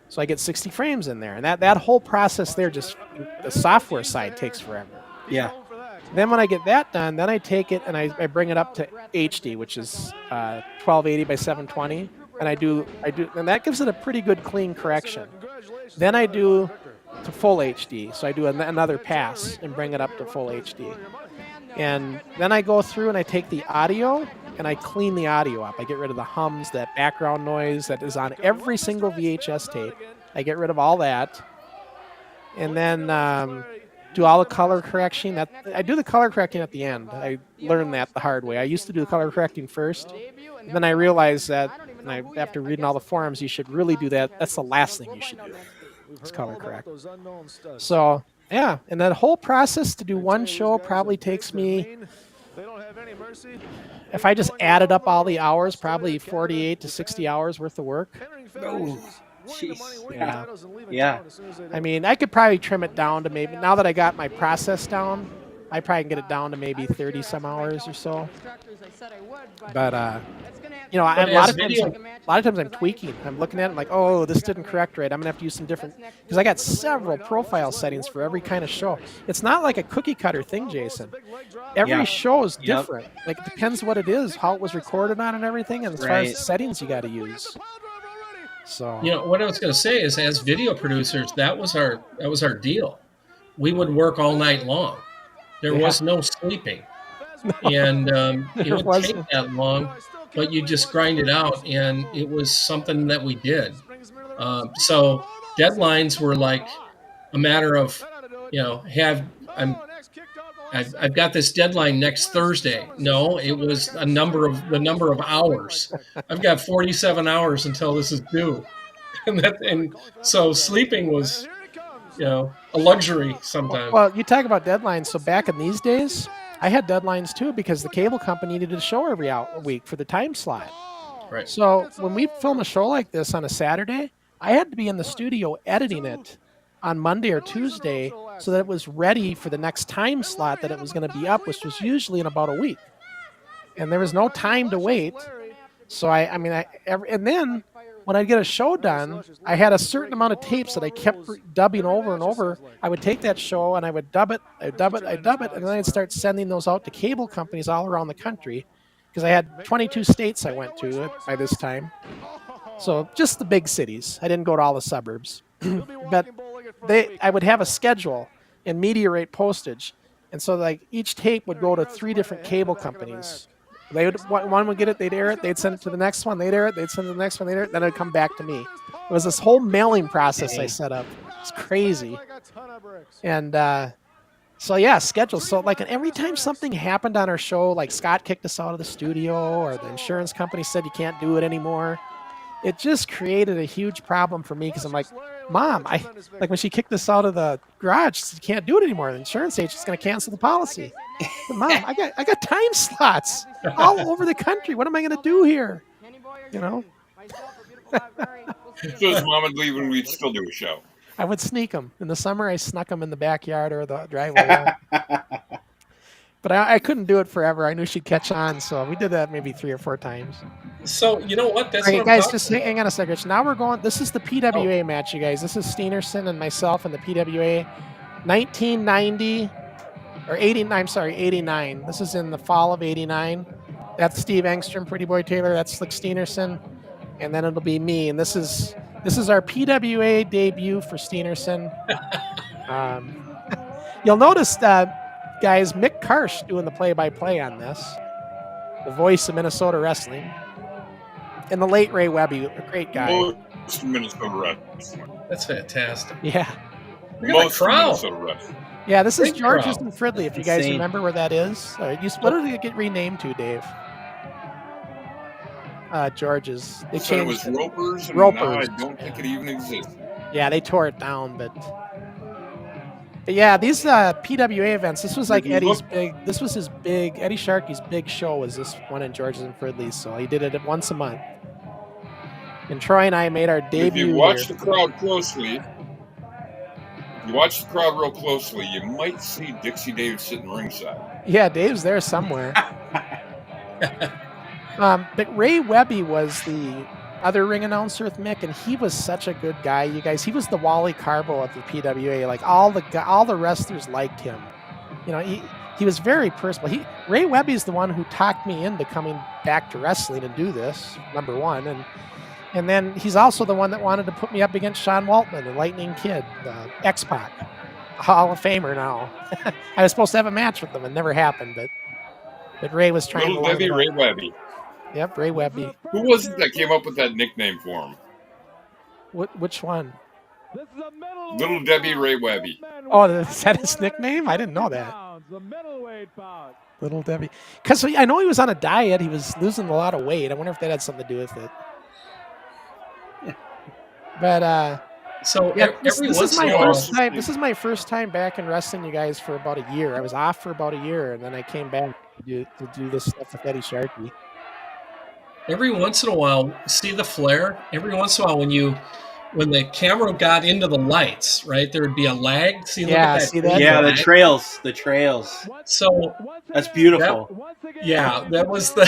So I get 60 frames in there. And that whole process there, just the software side, takes forever. Yeah. Then when I get that done, then I take it and I bring it up to HD, which is 1280 by 720. And and that gives it a pretty good clean correction. Then I do to full HD. So I do another pass and bring it up to full HD. And then I go through and I take the audio and I clean the audio up. I get rid of the hums, that background noise that is on every single VHS tape. I get rid of all that. And then do all the color correction. I do the color correcting at the end. I learned that the hard way. I used to do the color correcting first. And then I realized that, after reading all the forums, you should really do that. That's the last thing you should do. It's color correct. So, yeah. And that whole process to do one show probably takes me, if I just added up all the hours, probably 48 to 60 hours worth of work. Oh, jeez. Yeah. I mean, I could probably trim it down to maybe, now that I got my process down, I probably can get it down to maybe 30 some hours or so. But a lot of times I'm tweaking. I'm looking at it like, oh, this didn't correct right. I'm gonna have to use some different, because I got several profile settings for every kind of show. It's not like a cookie cutter thing, Jason. Every show is different. Like, it depends what it is, how it was recorded on, and everything, and as far as the settings you got to use. So what I was going to say is, as video producers, that was our deal. We would work all night long. There was no sleeping, and it would take that long, but you just grind it out, and it was something that we did. So deadlines were like a matter of, I've got this deadline next Thursday. No, it was the number of hours. I've got 47 hours until this is due, and so sleeping was, a luxury sometimes. Well, you talk about deadlines. So back in these days, I had deadlines too, because the cable company needed a show every week for the time slot. Right. So when we film a show like this on a Saturday, I had to be in the studio editing it on Monday or Tuesday so that it was ready for the next time slot that it was going to be up, which was usually in about a week. And there was no time to wait. So and then when I'd get a show done, I had a certain amount of tapes that I kept dubbing over and over. I would take that show and I would dub it, and then I'd start sending those out to cable companies all around the country, because I had 22 states I went to by this time. So just the big cities. I didn't go to all the suburbs. But I would have a schedule and media rate postage. And so like each tape would go to 3 different cable companies. One would get it, they'd air it, they'd send it to the next one, they'd air it, they'd send it to the next one, they'd air it, then it'd come back to me. It was this whole mailing process I set up. It's crazy. And So yeah, schedule. So like every time something happened on our show, like Scott kicked us out of the studio or the insurance company said you can't do it anymore, it just created a huge problem for me because I'm like, Mom, I like when she kicked us out of the garage, she said, you can't do it anymore. The insurance agent's going to cancel the policy. But Mom, I got time slots all over the country. What am I going to do here? You know. So his mom would leave and we'd still do a show. I would sneak them. In the summer, I snuck them in the backyard or the driveway. But I couldn't do it forever. I knew she'd catch on, so we did that maybe 3 or 4 times. So you know what? That's Okay, what guys, just hang on a second. Rich. Now we're going. This is the PWA match, you guys. This is Steenerson and myself in the PWA, 1990 or 89. I'm sorry, 89. This is in the fall of '89. That's Steve Engstrom, Pretty Boy Taylor. That's Slick Steenerson, and then it'll be me. And this is our PWA debut for Steenerson. You'll notice that. Guys, Mick Karsh doing the play-by-play on this, the voice of Minnesota wrestling, and the late Ray Webby, a great guy. Most Minnesota wrestling. That's fantastic. Yeah. Most Minnesota wrestling. Yeah, this is Big George's crowd. and Fridley, if you guys Insane. remember where that is. What did it get renamed to, Dave? George's. They So it changed was Ropers, and Ropers. now I don't think it even exists. Yeah, they tore it down, but yeah, these PWA events. This was like Eddie's big. This was his big. Eddie Sharkey's big show was this one in George's and Fridley's. So he did it once a month. And Troy and I made our debut. If you watch here. the crowd closely, real closely, you might see Dixie Dave sitting ringside. Yeah, Dave's there somewhere. But Ray Webby was the other ring announcer with Mick, and he was such a good guy, you guys. He was the Wally Carbo of the PWA. Like all the wrestlers liked him. You know, he was very personal. Ray Webby's the one who talked me into coming back to wrestling and do this, number one, and then he's also the one that wanted to put me up against Sean Waltman, the Lightning Kid, X-Pac, Hall of Famer now. I was supposed to have a match with him, and never happened, but Ray was trying Little to Debbie Ray Webby. Yep, Ray Webby. Who was it that came up with that nickname for him? Which one? Little Debbie Ray Webby. Oh, is that his nickname? I didn't know that. Little Debbie. Because I know he was on a diet. He was losing a lot of weight. I wonder if that had something to do with it. But So yeah, every this once is in my a while, first time. This is my first time back in wrestling, you guys, for about a year. I was off for about a year, and then I came back to do this stuff with Eddie Sharkey. every once in a while, see the flare. Every once in a while, when the camera got into the lights, right, there would be a lag. See, look at that. See that? Yeah, the lag? trails. So That's beautiful. that was the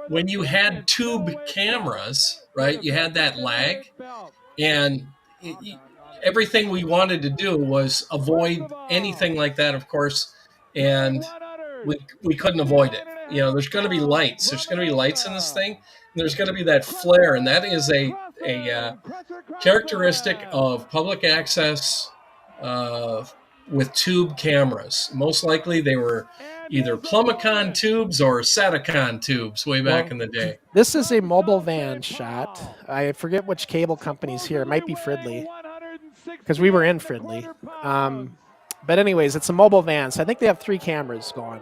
when you had tube cameras, right? You had that lag, and everything we wanted to do was avoid anything like that, of course, and we couldn't avoid it. You know, there's going to be lights. There's going to be lights in this thing. And there's going to be that flare, and that is a characteristic of public access with tube cameras. Most likely, they were either Plumicon tubes or Satacon tubes way back in the day. This is a mobile van shot. I forget which cable company's here. It might be Fridley, because we were in Fridley. But anyways, it's a mobile van, so I think they have 3 cameras going.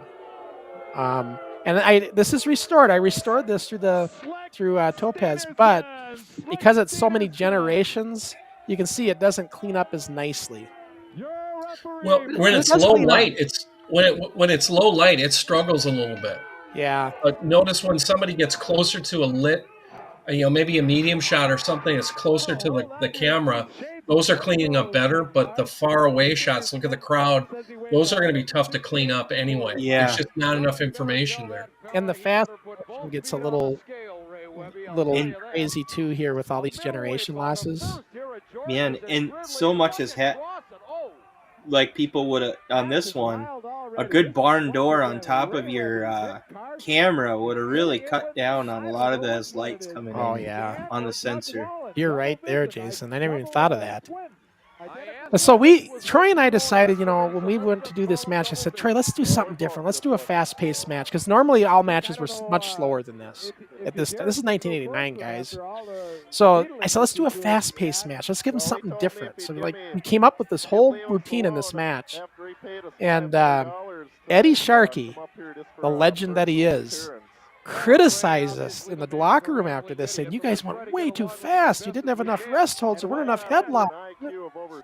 And this is restored. I restored this through Topaz, but because it's so many generations, you can see it doesn't clean up as nicely. Well, when it's low light, when it's low light, it struggles a little bit. Yeah. But notice when somebody gets closer to a lit, maybe a medium shot or something that's closer to the camera, those are cleaning up better. But the far away shots, look at the crowd, those are going to be tough to clean up anyway. Yeah. There's just not enough information there. And the fast gets a little crazy too here with all these generation losses. Man, and so much has like people would have on this one, a good barn door on top of your camera would have really cut down on a lot of those lights coming in. Oh yeah, on the sensor. You're right there, Jason. I never even thought of that. So Troy and I decided, when we went to do this match, I said, Troy, let's do something different. Let's do a fast-paced match, because normally all matches were much slower than this. This is 1989, guys. So I said, let's do a fast-paced match. Let's give them something different. So we came up with this whole routine in this match. And Eddie Sharkey, the legend that he is, criticized us in the locker room after this, saying, you guys went way too fast. You didn't have enough rest holds. There weren't enough headlocks.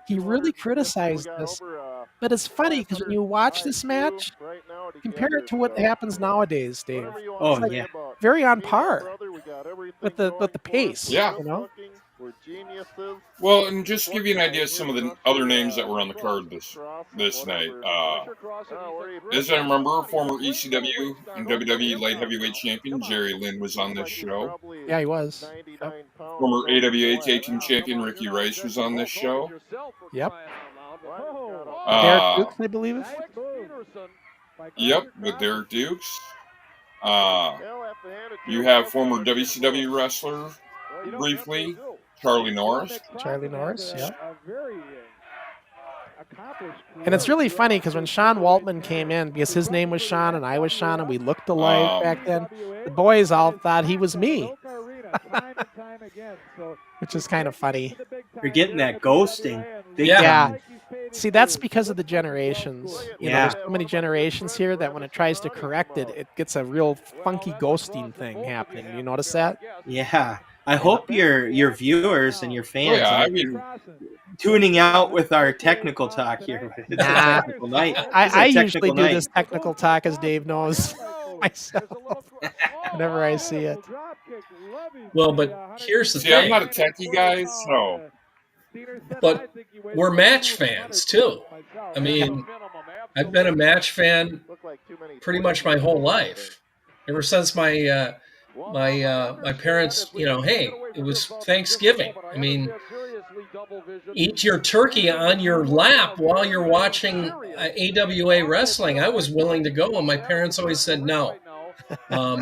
He really criticized us. But it's funny because when you watch this match, compare it to what happens nowadays, Dave. Oh, It's like yeah. very on par with the pace. Yeah. You know? Well, and just to give you an idea of some of the other names that were on the card this night. As I remember, former ECW and WWE Light Heavyweight Champion Jerry Lynn was on this show. Yeah, he was. Yep. Former AWA Tag Team Champion Ricky Rice was on this show. Yep. Uh, Derek Dukes, I believe it. Yep, with Derek Dukes. You have former WCW wrestler, briefly, Charlie Norris. Charlie Norris, yeah. And it's really funny because when Sean Waltman came in, because his name was Sean and I was Sean and we looked alike back then, the boys all thought he was me. Which is kind of funny. You're getting that ghosting. Big Yeah. time. See, that's because of the generations. You know, Yeah. there's so many generations here that when it tries to correct it, it gets a real funky ghosting thing happening. You notice that? Yeah. I hope your viewers and your fans Yeah, I are mean, tuning out with our technical talk here. It's a Nah. technical night. It's a I usually technical do night. this technical talk, as Dave knows, myself, whenever I see it. Well, but here's the see, I'm thing. not a techie guy, so But we're match fans too. I mean, I've been a match fan pretty much my whole life. Ever since my parents, you know, hey, it was Thanksgiving. I mean, eat your turkey on your lap while you're watching AWA wrestling. I was willing to go, and my parents always said no.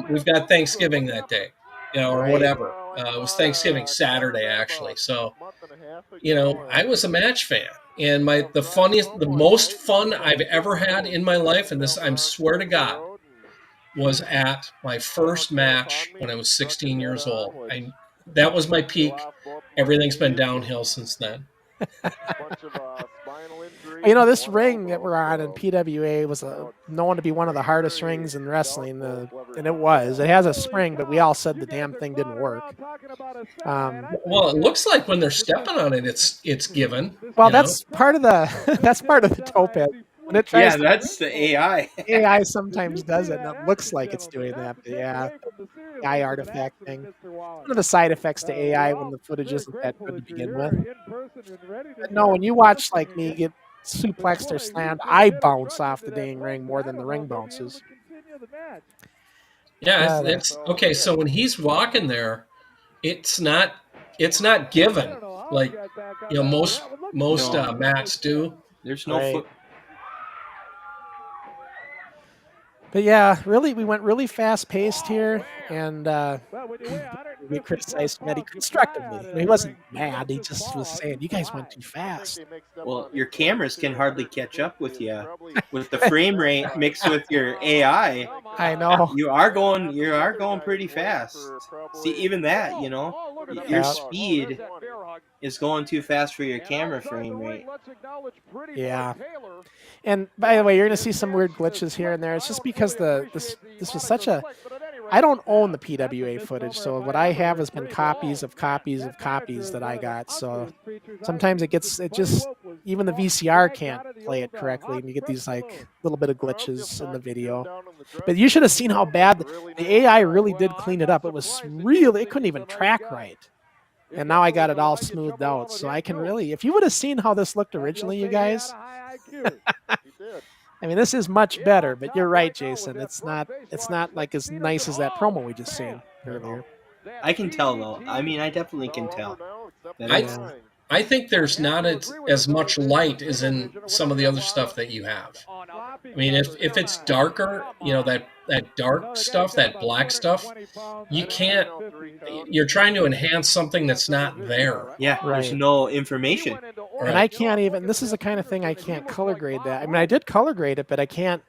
We've got Thanksgiving that day, you know, or whatever. It was Thanksgiving Saturday actually. So, you know, I was a match fan, and the most fun I've ever had in my life, and this I swear to God, was at my first match when I was 16 years old. That was my peak. Everything's been downhill since then. You know, this ring that we're on in PWA was known to be one of the hardest rings in wrestling, and it was. It has a spring, but we all said the damn thing didn't work. Well, it looks like when they're stepping on it, it's given. Well, that's part of the that's part of the topaz. When it tries Yeah, that's the AI. AI sometimes does it, and it looks like it's doing that. But yeah, AI artifact thing. One of the side effects to AI when the footage isn't that good to begin with. But no, when you watch like me get suplexed or slammed, I bounce off the dang ring more than the ring bounces. Yeah, it's okay. So when he's walking there, it's not given like, you know, most No. mats do. There's no Right. foot. But yeah, really, we went really fast paced here, and we criticized Eddie constructively. I mean, he wasn't mad; he just was saying, "You guys went too fast." Well, your cameras can hardly catch up with you. With the frame rate mixed with your AI, I know. you are going pretty fast. See, even that, you know, your Yeah. speed is going too fast for your camera frame rate. Yeah. And by the way, you're going to see some weird glitches here and there. It's just because this was such a. I don't own the PWA footage, so what I have has been copies of copies of copies that I got. So sometimes it just even the VCR can't play it correctly, and you get these like little bit of glitches in the video. But you should have seen how bad the AI really did clean it up. It was really, it couldn't even track right. And now I got it all smoothed out, so I can really. If you would have seen how this looked originally, you guys. I mean, this is much better, but you're right, Jason. It's not like as nice as that promo we just seen earlier. I can tell though. I mean, I definitely can tell. That I think there's not as much light as in some of the other stuff that you have. I mean, if it's darker, you know, that dark stuff, that black stuff, you can't. You're trying to enhance something that's not there. Yeah, Right. there's no information. And I can't even. This is the kind of thing I can't color grade that. I mean, I did color grade it, but I can't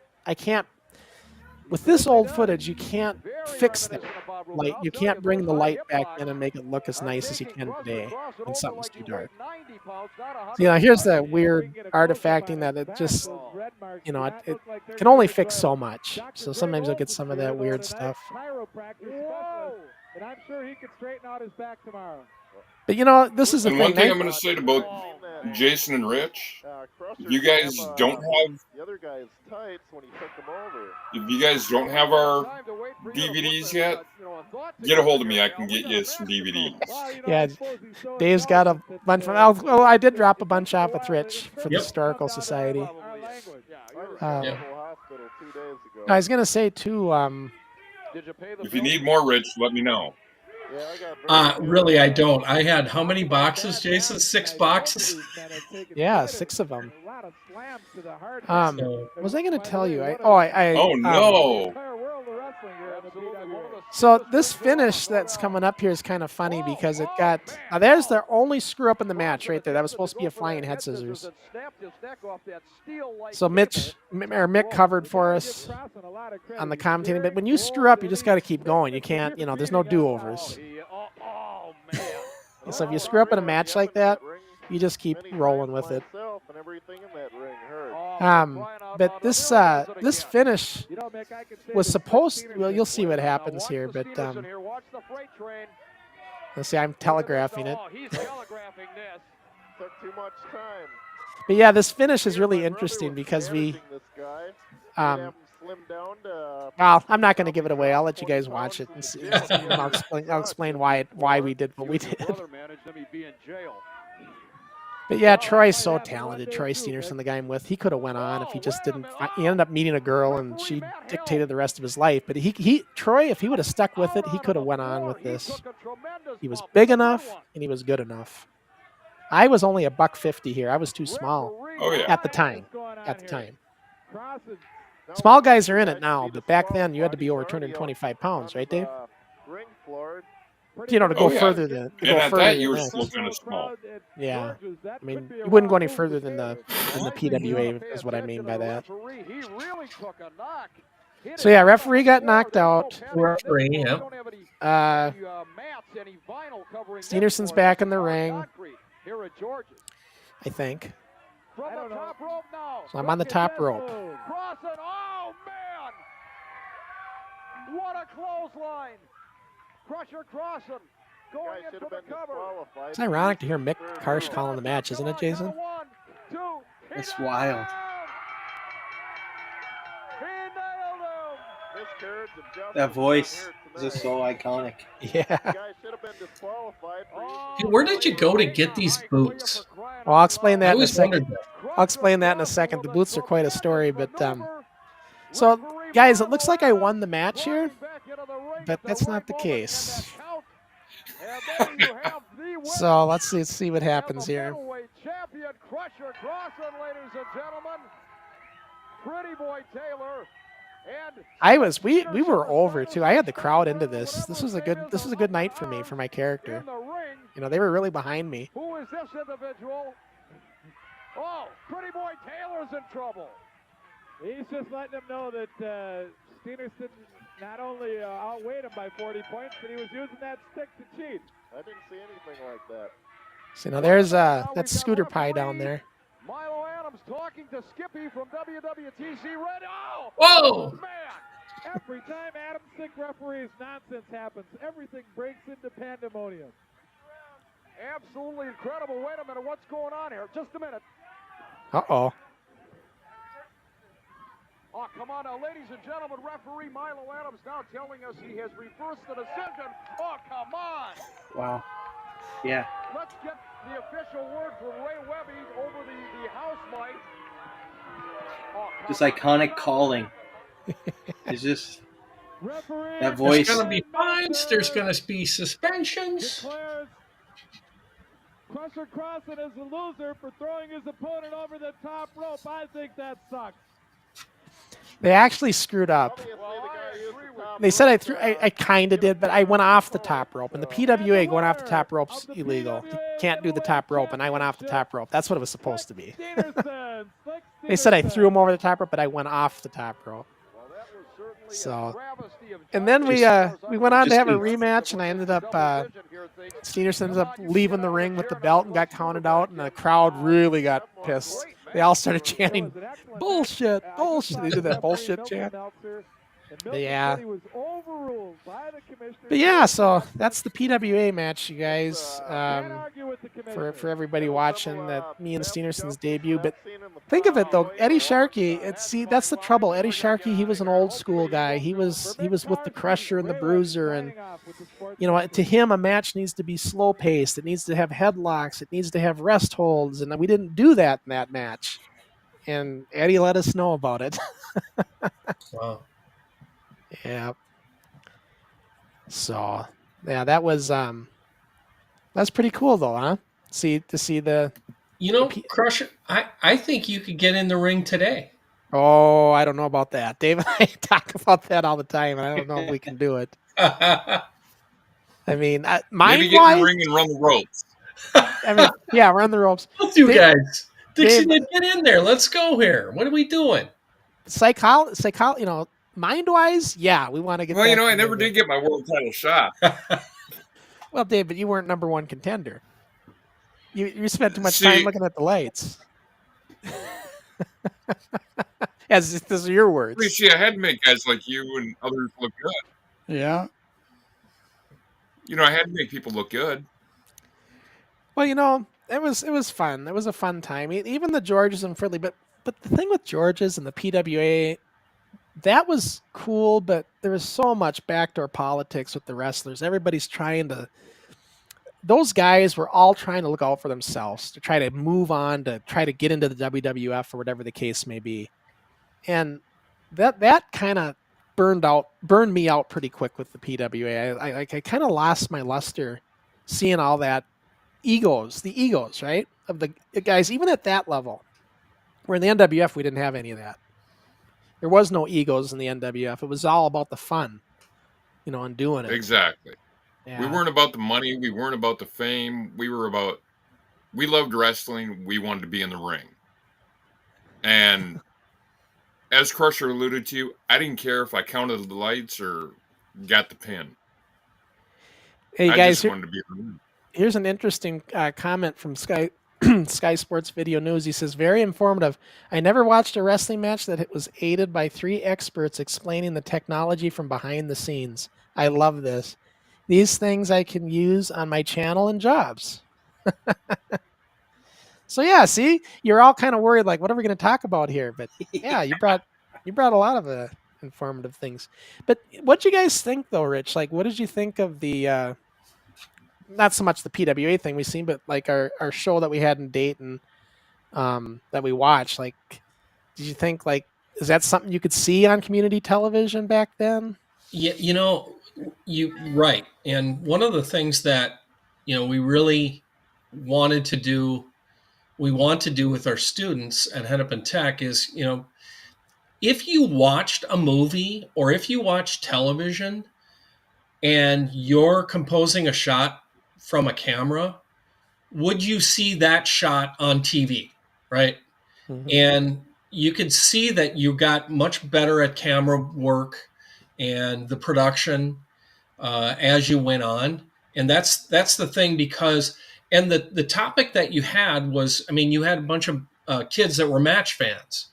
with this old footage, you can't fix that light. You can't bring the light back in and make it look as nice as you can today when something's too dark. So, here's the weird artifacting that it just, it can only fix so much. So sometimes you'll get some of that weird stuff. And I'm sure he could straighten out his back tomorrow. But this is the And thing. one thing I'm going to say about Jason and Rich, if you guys don't have the other guy's tights when he took them over. If you guys don't have our DVDs yet, get a hold of me. I can get you some DVDs. Yeah, Dave's got a bunch of. Oh, I did drop a bunch off with Rich for the Historical Society. I was gonna say too. If you need more, Rich, let me know. Really, I don't. I had how many boxes, Jason? 6 boxes? Yeah, 6 of them. What was I going to tell you? Oh, no. So this finish that's coming up here is kind of funny because it got... Now, there's the only screw-up in the match right there. That was supposed to be a flying head scissors. So Mick covered for us on the commentating. But when you screw up, you just got to keep going. You can't, there's no do-overs. So if you screw up in a match like that, you just keep rolling with it. But this finish was supposed. Well, you'll see what happens here. But let's see. I'm telegraphing it. But yeah, this finish is really interesting because well, I'm not going to give it away. I'll let you guys watch it and see. I'll explain why we did what we did. But yeah, Troy's so talented. Troy Steenerson, the guy I'm with, he could have went on if he just didn't. He ended up meeting a girl and she dictated the rest of his life. But Troy, if he would have stuck with it, he could have went on with this. He was big enough and he was good enough. I was only $150 here. I was too small at the time. Small guys are in it now, but back then you had to be over 225 pounds, right, Dave? To go further than. And at that, you were still kind of small. Yeah, I mean, you wouldn't go any further than the PWA is what I mean by that. So yeah, referee got knocked out. Referee, yeah. Steenerson's back in the ring, I think. So I'm on the top rope. Oh man! What a clothesline! Crusher Crossen going in for the cover. It's ironic to hear Mick Karsh calling the match, isn't it, Jason? It's wild. That voice is just so iconic. Yeah. Hey, where did you go to get these boots? Well, I'll explain that in a second. The boots are quite a story, but so guys, it looks like I won the match here, but that's not the case. So let's see what happens here. Champion Crusher Crossen, ladies and gentlemen. Pretty Boy Taylor. We were over too. I had the crowd into this. This was a good night for me, for my character. They were really behind me. Who is this individual? Oh, Pretty Boy Taylor's in trouble. He's just letting them know that Steenerson not only outweighed him by 40 points, but he was using that stick to cheat. I didn't see anything like that. So now there's that Scooter Pie down there. Milo Adams talking to Skippy from WWTC Red. Oh! Whoa! Man! Every time Adam Sick referees, nonsense happens. Everything breaks into pandemonium. Absolutely incredible. Wait a minute. What's going on here? Just a minute. Uh-oh. Oh, come on now, ladies and gentlemen. Referee Milo Adams now telling us he has reversed the decision. Oh, come on. Wow. Yeah. Let's get the official word from Ray Webby over the house mic. Oh, just iconic calling. It's just that voice. There's going to be fines. There's going to be suspensions. Crusher Crossen is a loser for throwing his opponent over the top rope. I think that sucks. They actually screwed up. They said I kind of did, but I went off the top rope. And the PWA going off the top rope's illegal. You can't do the top rope, and I went off the top rope. That's what it was supposed to be. They said I threw him over the top rope, but I went off the top rope. So, and then we went on to have a rematch, and I ended up Steenerson ended up leaving the ring with the belt and got counted out, and the crowd really got pissed. They all started chanting, "Bullshit, bullshit!" They did that bullshit chant. But yeah. But yeah, so that's the PWA match, you guys. For everybody watching, that me and Steenerson's debut. But think of it though, Eddie Sharkey. That's the trouble. Eddie Sharkey, he was an old school guy. He was with the Crusher and the Bruiser, and to him a match needs to be slow paced. It needs to have headlocks. It needs to have rest holds, and we didn't do that in that match. And Eddie let us know about it. Wow. Yeah. So, yeah, that's pretty cool though, huh? To see the Crusher, I think you could get in the ring today. Oh, I don't know about that. Dave and I talk about that all the time, and I don't know if we can do it. I mean, maybe get in the ring and run the ropes. I mean, yeah, run the ropes. Both you guys. Dixie, get in there. Let's go here. What are we doing? Mind-wise, yeah, we want to get. Well, I never did get my world title shot. Well, Dave, but you weren't number one contender. You spent too much time looking at the lights. As those are your words. I had to make guys like you and others look good. Yeah. I had to make people look good. Well, it was fun. It was a fun time. Even the Georges and Fridley, but the thing with Georges and the PWA, that was cool, but there was so much backdoor politics with the wrestlers. Everybody's those guys were all trying to look out for themselves, to try to move on, to try to get into the WWF or whatever the case may be. And that kind of burned me out pretty quick with the PWA. I kind of lost my luster seeing all that the egos, right? Of the guys, even at that level. Where in the NWF, we didn't have any of that. There was no egos in the NWF. It was all about the fun, and doing it. Exactly. Yeah. We weren't about the money. We weren't about the fame. We loved wrestling. We wanted to be in the ring. And as Crusher alluded to, I didn't care if I counted the lights or got the pin. Hey, guys, just wanted to be in the ring. Here's an interesting comment from Sky Sports Video News. He says, very informative. I never watched a wrestling match that was aided by 3 experts explaining the technology from behind the scenes. I love this. These things I can use on my channel and jobs. So yeah, see, you're all kind of worried, like, what are we going to talk about here? But yeah, you brought a lot of informative things. But what do you guys think, though, Rich? Like, what did you think of the not so much the PWA thing we've seen, but like our show that we had in Dayton that we watched? Like, did you think, like, is that something you could see on community television back then? Yeah, you right. And one of the things that we really want to do with our students at Head Up in Tech is, if you watched a movie or if you watch television and you're composing a shot from a camera, would you see that shot on TV, right? Mm-hmm. And you could see that you got much better at camera work and the production as you went on. And that's the thing, because the topic that you had was, you had a bunch of kids that were match fans.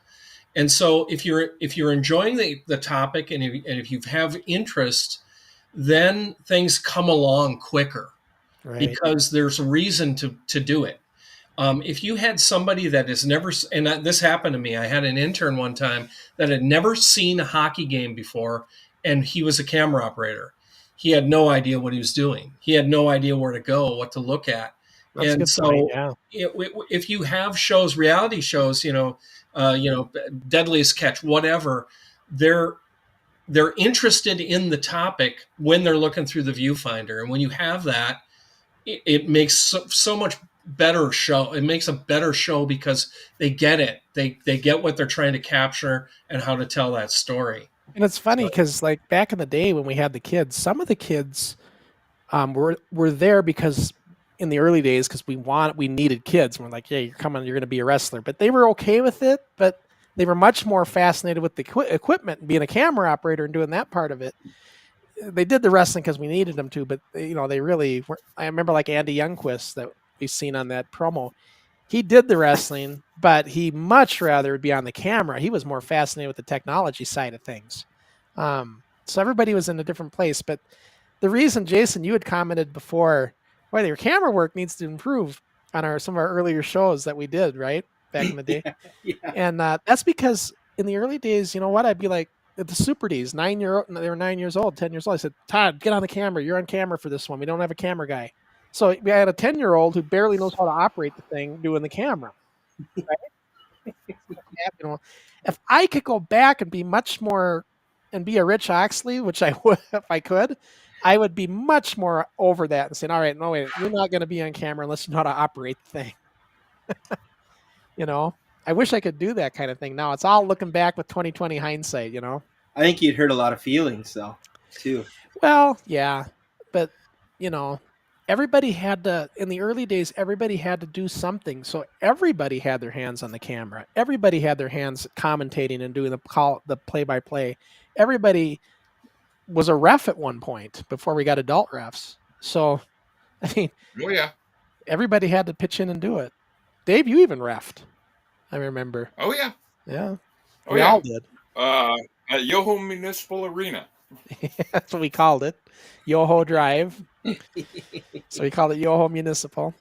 And so if you're enjoying the topic and if you have interest, then things come along quicker, right? Because there's a reason to do it. If you had somebody that has never, and this happened to me, I had an intern one time that had never seen a hockey game before, and he was a camera operator. He had no idea what he was doing. He had no idea where to go, what to look at. That's and so point, yeah. If you have shows, reality shows, Deadliest Catch, whatever, they're interested in the topic when they're looking through the viewfinder. And when you have that, it makes so much better show. It makes a better show because they get it. They get what they're trying to capture and how to tell that story. And it's funny because, like, back in the day when we had the kids, some of the kids were there because in the early days, because we needed kids. And we're like, yeah, you're coming, you're going to be a wrestler. But they were okay with it. But they were much more fascinated with the equipment and being a camera operator and doing that part of it. They did the wrestling because we needed them to, but they really were. I remember like Andy Youngquist that we've seen on that promo. He did the wrestling, but he much rather would be on the camera. He was more fascinated with the technology side of things. So everybody was in a different place. But the reason, Jason, you had commented before, well, your camera work needs to improve on some of our earlier shows that we did, right? Back in the day. Yeah. And that's because in the early days, you know what? I'd be like, the Super Ds, they were 9 years old, 10 years old. I said, Todd, get on the camera. You're on camera for this one. We don't have a camera guy. So we had a 10-year-old who barely knows how to operate the thing doing the camera. Right? If I could go back and be much more and be a Rich Oxley, which I would if I could, I would be much more over that and saying, all right, no, wait, you're not going to be on camera unless you know how to operate the thing. I wish I could do that kind of thing. Now it's all looking back with 2020 hindsight, I think you'd hurt a lot of feelings, though, too. Well, yeah, but everybody had to, in the early days, everybody had to do something. So everybody had their hands on the camera. Everybody had their hands commentating and doing the play-by-play. Everybody was a ref at one point before we got adult refs. So, I mean, Oh yeah. everybody had to pitch in and do it. Dave, you even refed. I remember. Oh yeah. Yeah. Oh, We yeah. all did. At Yoho Municipal Arena. That's what we called it. Yoho Drive. So we called it Yoho Municipal.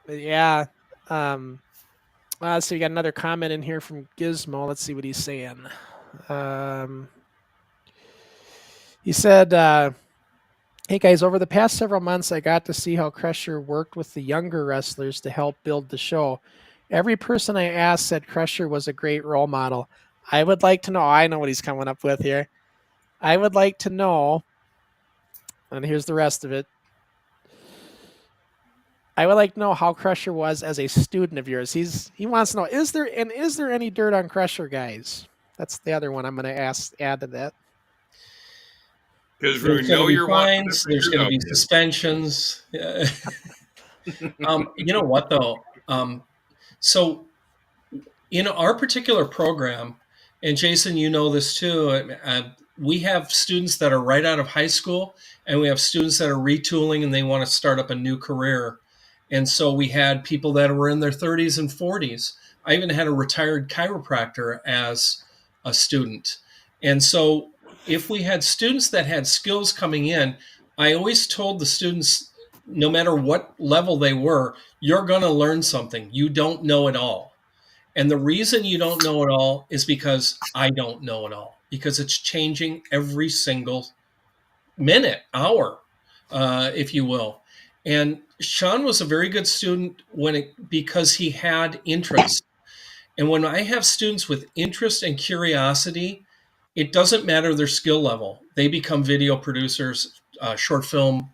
But yeah. So we got another comment in here from Gizmo. Let's see what he's saying. He said, hey guys, over the past several months, I got to see how Crusher worked with the younger wrestlers to help build the show. Every person I asked said Crusher was a great role model. I would like to know, I know what he's coming up with here. I would like to know, and here's the rest of it. I would like to know how Crusher was as a student of yours. He wants to know, is there any dirt on Crusher, guys? That's the other one I'm going to add to that. Because we There's know going to you're be watching fines. this There's video. going to be suspensions. You know what, though? So, our particular program, and Jason, you know this too, we have students that are right out of high school, and we have students that are retooling and they want to start up a new career. And so we had people that were in their 30s and 40s. I even had a retired chiropractor as a student. And so if we had students that had skills coming in, I always told the students, no matter what level they were, you're going to learn something. You don't know it all. And the reason you don't know it all is because I don't know it all, because it's changing every single minute, hour, if you will. And Sean was a very good student because he had interest. And when I have students with interest and curiosity, it doesn't matter their skill level. They become video producers, short film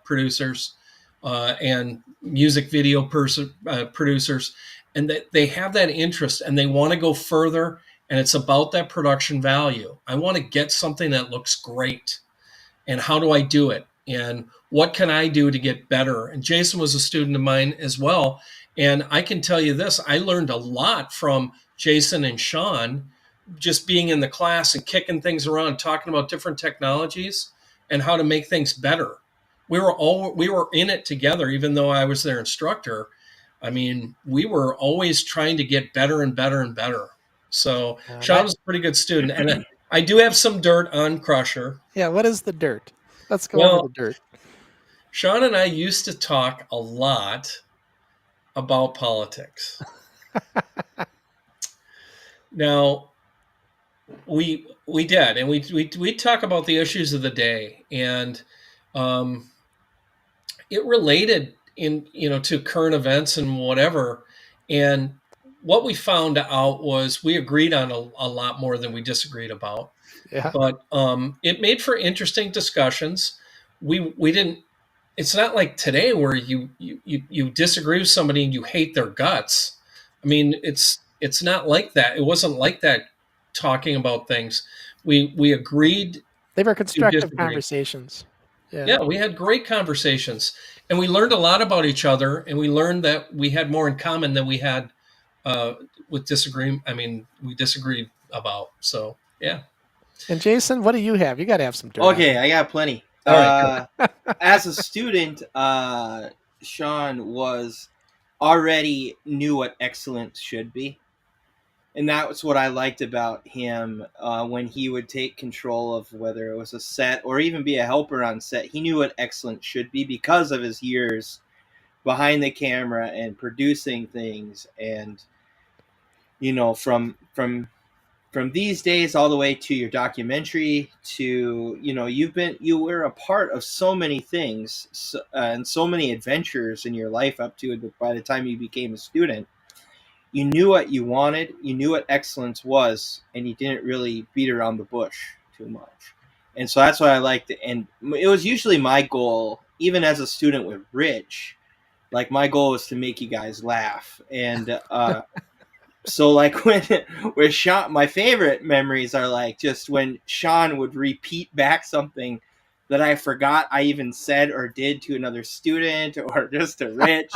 producers, and music video producers. And that they have that interest and they want to go further. And it's about that production value. I want to get something that looks great. And how do I do it? And what can I do to get better? And Jason was a student of mine as well. And I can tell you this, I learned a lot from Jason and Sean, just being in the class and kicking things around, talking about different technologies and how to make things better. We were in it together, even though I was their instructor. I mean, we were always trying to get better and better and better. So Sean was a pretty good student. And I do have some dirt on Crusher. Yeah, what is the dirt? Let's go over the dirt. Sean and I used to talk a lot about politics. Now, we did, and we talk about the issues of the day, and it related to current events and whatever. And what we found out was we agreed on a lot more than we disagreed about. Yeah. But it made for interesting discussions. We didn't. It's not like today where you disagree with somebody and you hate their guts. I mean, it's not like that. It wasn't like that talking about things. We agreed. They were constructive conversations. Yeah, we had great conversations. And we learned a lot about each other, and we learned that we had more in common than we had with disagreement. I mean, we disagreed about. So yeah. And Jason, what do you have? You got to have some dirt. on Okay, it. I got plenty. All right, As a student, Sean was already knew what excellence should be. And that's what I liked about him when he would take control of whether it was a set or even be a helper on set. He knew what excellence should be because of his years behind the camera and producing things. And, you know, from these days all the way to your documentary to, you know, you were a part of so many things and so many adventures in your life up to it by the time you became a student. You knew what you wanted, you knew what excellence was, and you didn't really beat around the bush too much. And so that's what I liked. And it was usually my goal, even as a student with Rich, like my goal was to make you guys laugh. And so like when Sean, my favorite memories are like just when Sean would repeat back something that I forgot I even said or did to another student or just to Rich.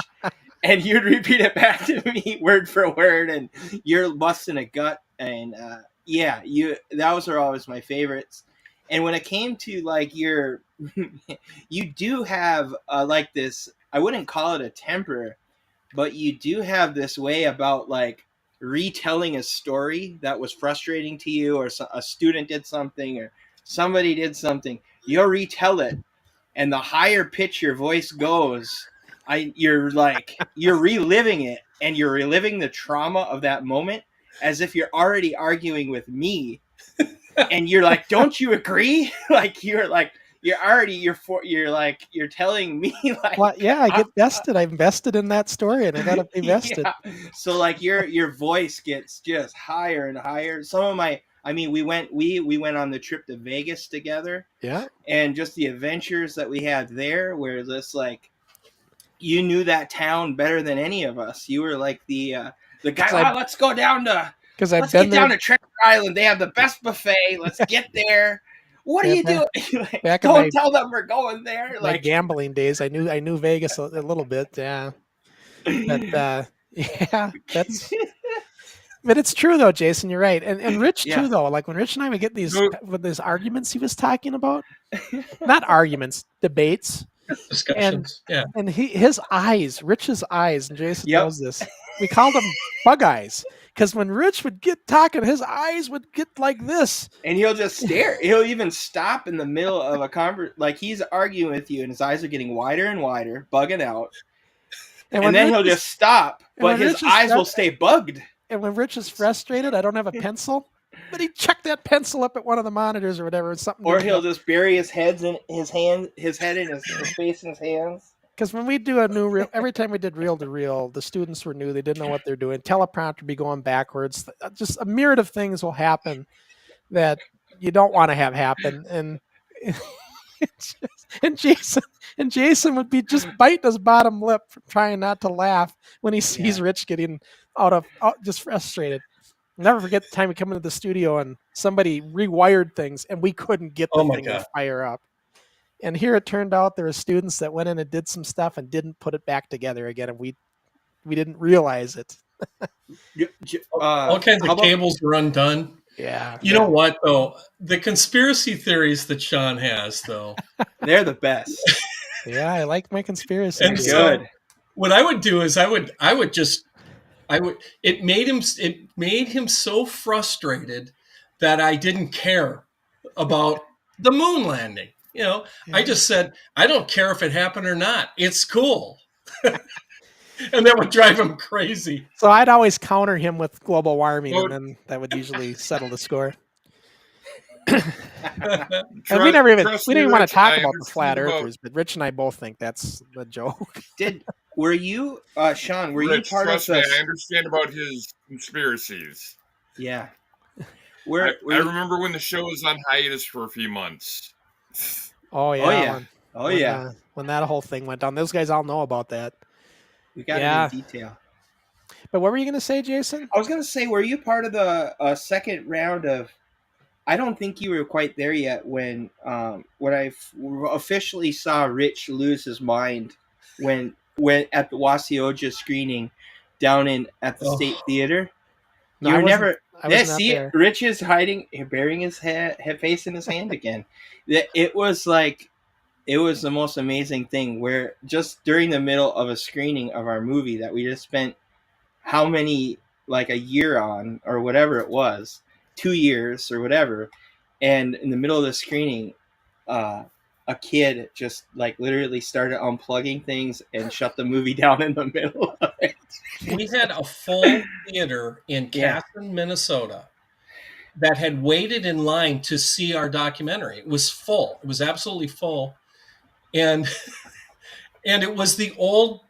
And you'd repeat it back to me word for word, and you're busting a gut. And those are always my favorites. And when it came to like you do have like this, I wouldn't call it a temper, but you do have this way about like retelling a story that was frustrating to you, or a student did something or somebody did something. You'll retell it, and the higher pitch your voice goes, you're reliving it, and you're reliving the trauma of that moment as if you're already arguing with me, and you're like, "Don't you agree?" Like you're telling me like, Well, yeah, I get vested. I'm vested in that story, and I gotta be vested. Yeah. So like your voice gets just higher and higher. We went on the trip to Vegas together. Yeah. And just the adventures that we had there, where this like, you knew that town better than any of us. You were like the guy. Let's go down to down to Treasure Island. They have the best buffet. Let's get there. What are you doing? Like, don't tell them we're going there. Like gambling days, I knew Vegas a little bit. Yeah, but yeah, that's. But it's true though, Jason. You're right, and Rich too though. Like when Rich and I would get these arguments he was talking about, not arguments, debates. Discussions. And his eyes, Rich's eyes, and Jason knows this. We called them bug eyes because when Rich would get talking, his eyes would get like this, and he'll just stare. He'll even stop in the middle of a conversation, like he's arguing with you, and his eyes are getting wider and wider, bugging out. And then he'll just stop, but his eyes will stay bugged. And when Rich is frustrated, I don't have a pencil. But he chucked that pencil up at one of the monitors or whatever, or he'll just bury his head in his head in his face in his hands. Because when we do a new reel, every time we did reel to reel, the students were new; they didn't know what they're doing. Teleprompter would be going backwards. Just a myriad of things will happen that you don't want to have happen. And Jason would be just biting his bottom lip, trying not to laugh when he sees Rich getting just frustrated. Never forget the time we come into the studio and somebody rewired things and we couldn't get the thing to fire up. And here it turned out there were students that went in and did some stuff and didn't put it back together again, and we didn't realize it. All kinds of cables were undone. Yeah. You know what though? The conspiracy theories that Sean has though, they're the best. Yeah, I like my conspiracy. And so what I would do is it made him so frustrated that I didn't care about the moon landing. You know, I just said, I don't care if it happened or not. It's cool. And that would drive him crazy. So I'd always counter him with global warming, and then that would usually settle the score. And we didn't even want to talk about the flat earthers, but Rich and I both think that's the joke. Were you, Sean, you part of this? I understand about his conspiracies. Yeah. I remember when the show was on hiatus for a few months. Oh, yeah. When that whole thing went down. Those guys all know about that. We got it in detail. But what were you going to say, Jason? I was going to say, were you part of the second round of... I don't think you were quite there yet when I officially saw Rich lose his mind when at the Wasioja screening, down at the Oh. State Theater? No, You I were wasn't- never. I was Yeah, not see, there. Rich is burying his head face in his hand again. It was like, it was the most amazing thing. Where just during the middle of a screening of our movie that we just spent how many, like a year on, or whatever it was, 2 years or whatever, and in the middle of the screening, a kid just like literally started unplugging things and shut the movie down in the middle of it. We had a full theater in Yeah. Casson, Minnesota, that had waited in line to see our documentary. It was full. It was absolutely full. And it was the old,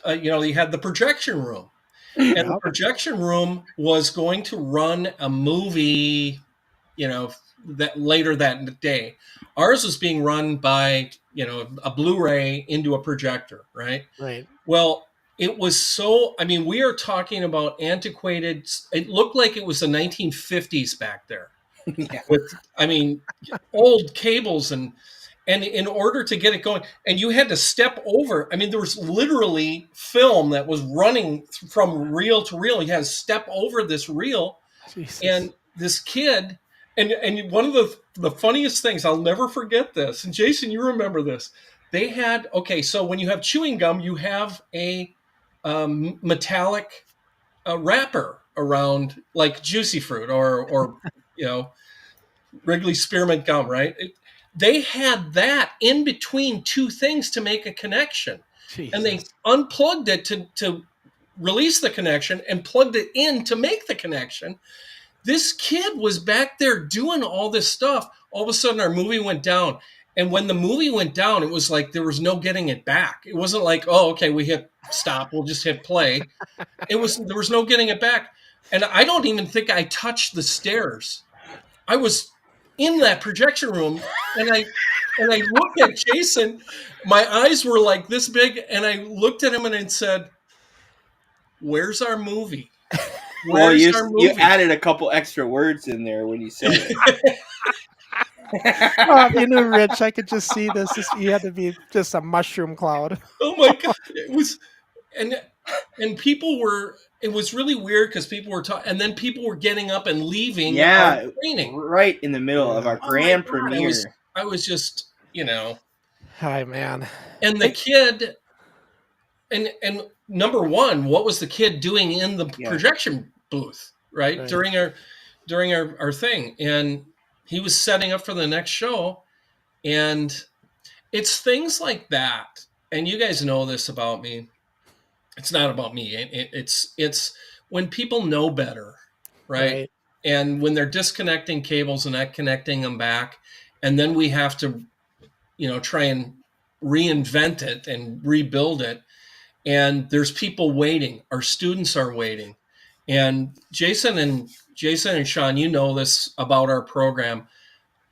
you had the projection room. And the projection room was going to run a movie, that later that day. Ours was being run by, a Blu-ray into a projector, right? Right. Well, it was we are talking about antiquated. It looked like it was the 1950s back there. Yeah. With, old cables and in order to get it going, and you had to step over. There was literally film that was running from reel to reel. You had to step over this reel. Jesus. And this kid, and one of the funniest things, I'll never forget this, and Jason, you remember this. They had, so when you have chewing gum, you have a metallic wrapper around, like Juicy Fruit or Wrigley Spearmint gum, right? They had that in between two things to make a connection. Jesus. And they unplugged it to release the connection and plugged it in to make the connection. This kid was back there doing all this stuff. All of a sudden, our movie went down. And when the movie went down, it was like there was no getting it back. It wasn't like, we hit stop, we'll just hit play. There was no getting it back. And I don't even think I touched the stairs. I was in that projection room, and I looked at Jason. My eyes were like this big, and I looked at him and I said, "Where's our movie?" Well, you added a couple extra words in there when you said it. If you knew Rich, I could just see this. You had to be just a mushroom cloud. Oh my God. It was, and people were, it was really weird because people were talking, and then people were getting up and leaving. Yeah, our training. Right in the middle of our grand premiere. I was just, Hi, man. And the kid, and number one, what was the kid doing in the projection booth, right? During our thing. And he was setting up for the next show. And it's things like that. And you guys know this about me. It's not about me. It's when people know better, right? And when they're disconnecting cables and not connecting them back, and then we have to, try and reinvent it and rebuild it. And there's people waiting. Our students are waiting. And Jason and Sean, you know this about our program.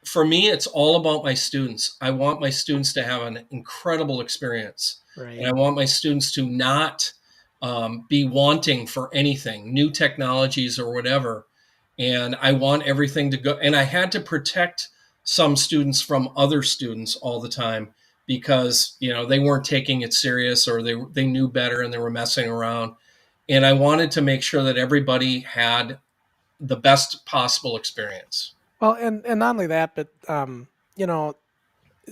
For me, it's all about my students. I want my students to have an incredible experience. Right. And I want my students to not be wanting for anything, new technologies or whatever. And I want everything to go. And I had to protect some students from other students all the time because, they weren't taking it serious or they knew better and they were messing around. And I wanted to make sure that everybody had the best possible experience. Well, and not only that, but,